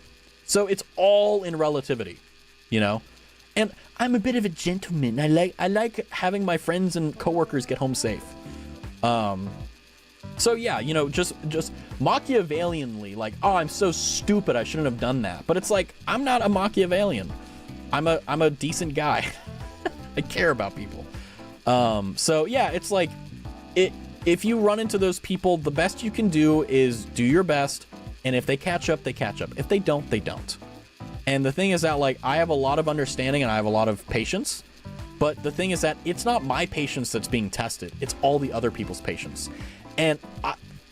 So it's all in relativity, you know. And I'm a bit of a gentleman. I like having my friends and coworkers get home safe. So yeah, you know, just Machiavellianly, like, oh, I'm so stupid, I shouldn't have done that. But it's like, I'm not a Machiavellian. I'm a decent guy. I care about people. So yeah, it's like, if you run into those people, the best you can do is do your best. And if they catch up, they catch up. If they don't, they don't. And the thing is that, like, I have a lot of understanding and I have a lot of patience. But the thing is that it's not my patience that's being tested. It's all the other people's patience. And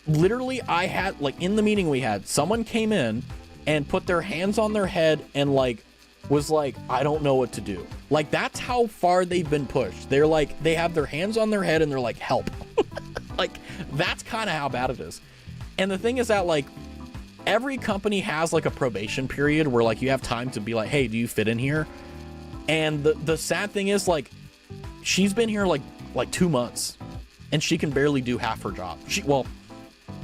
literally, I had, like, in the meeting we had, someone came in and put their hands on their head and, like, was like, I don't know what to do. Like, that's how far they've been pushed. They're like, they have their hands on their head and they're like, help. Like, that's kind of how bad it is. And the thing is that, like, every company has, like, a probation period where, like, you have time to be like, hey, do you fit in here? And the sad thing is, like, she's been here, like 2 months. And she can barely do half her job. Well,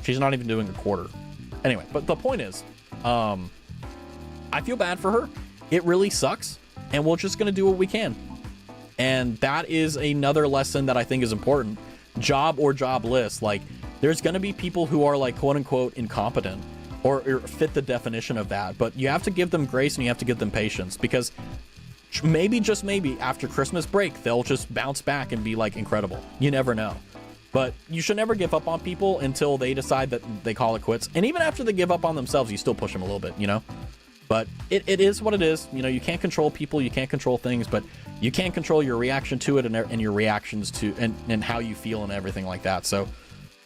she's not even doing a quarter. Anyway, but the point is, I feel bad for her. It really sucks. And we're just going to do what we can. And that is another lesson that I think is important. Job or jobless. Like, there's going to be people who are, like, quote unquote incompetent or fit the definition of that. But you have to give them grace and you have to give them patience, because maybe, just maybe, after Christmas break, they'll just bounce back and be, like, incredible. You never know. But you should never give up on people until they decide that they call it quits. And even after they give up on themselves, you still push them a little bit, you know? But it is what it is. You know, you can't control people, you can't control things, but you can control your reaction to it and your reactions to and how you feel and everything like that. So,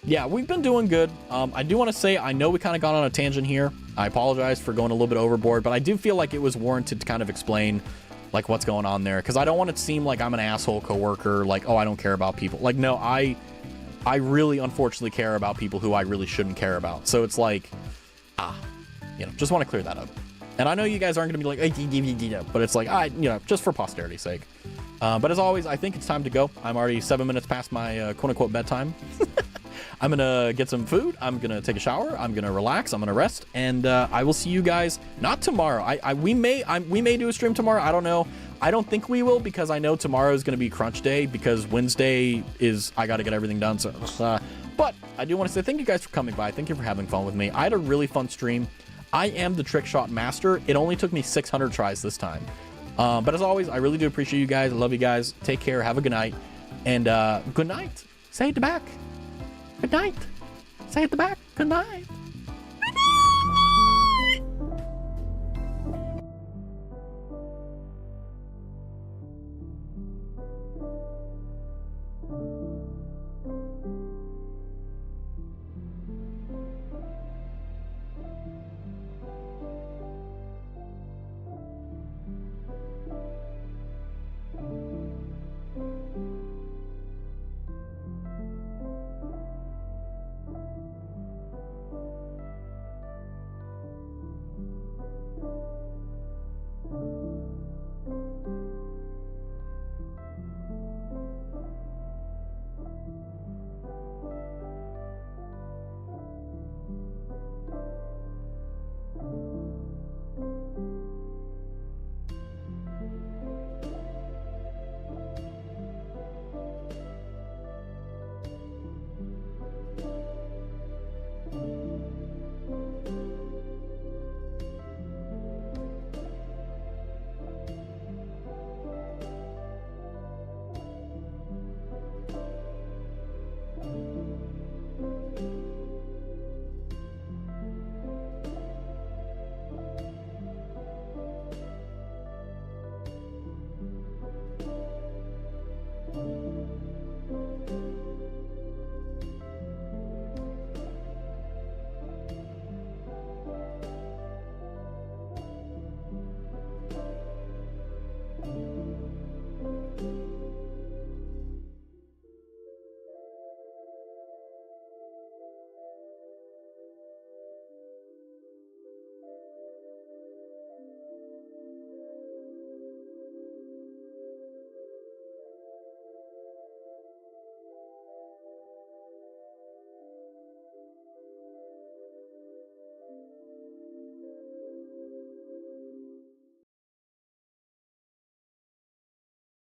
yeah, we've been doing good. I do want to say, I know we kind of got on a tangent here. I apologize for going a little bit overboard, but I do feel like it was warranted to kind of explain, like, what's going on there. Because I don't want it to seem like I'm an asshole coworker, like, oh, I don't care about people. Like, no, I really unfortunately care about people who I really shouldn't care about. So it's like, you know, just want to clear that up. And I know you guys aren't going to be like, but it's like, you know, just for posterity's sake. But as always, I think it's time to go. I'm already 7 minutes past my quote unquote bedtime. I'm going to get some food. I'm going to take a shower. I'm going to relax. I'm going to rest. And I will see you guys not tomorrow. We may do a stream tomorrow. I don't know. I don't think we will, because I know tomorrow is going to be crunch day, because Wednesday is, I got to get everything done. So, but I do want to say thank you guys for coming by. Thank you for having fun with me. I had a really fun stream. I am the trick shot master. It only took me 600 tries this time. But as always, I really do appreciate you guys. I love you guys. Take care. Have a good night. And good night. Say it to back. Good night. Say it to back. Good night.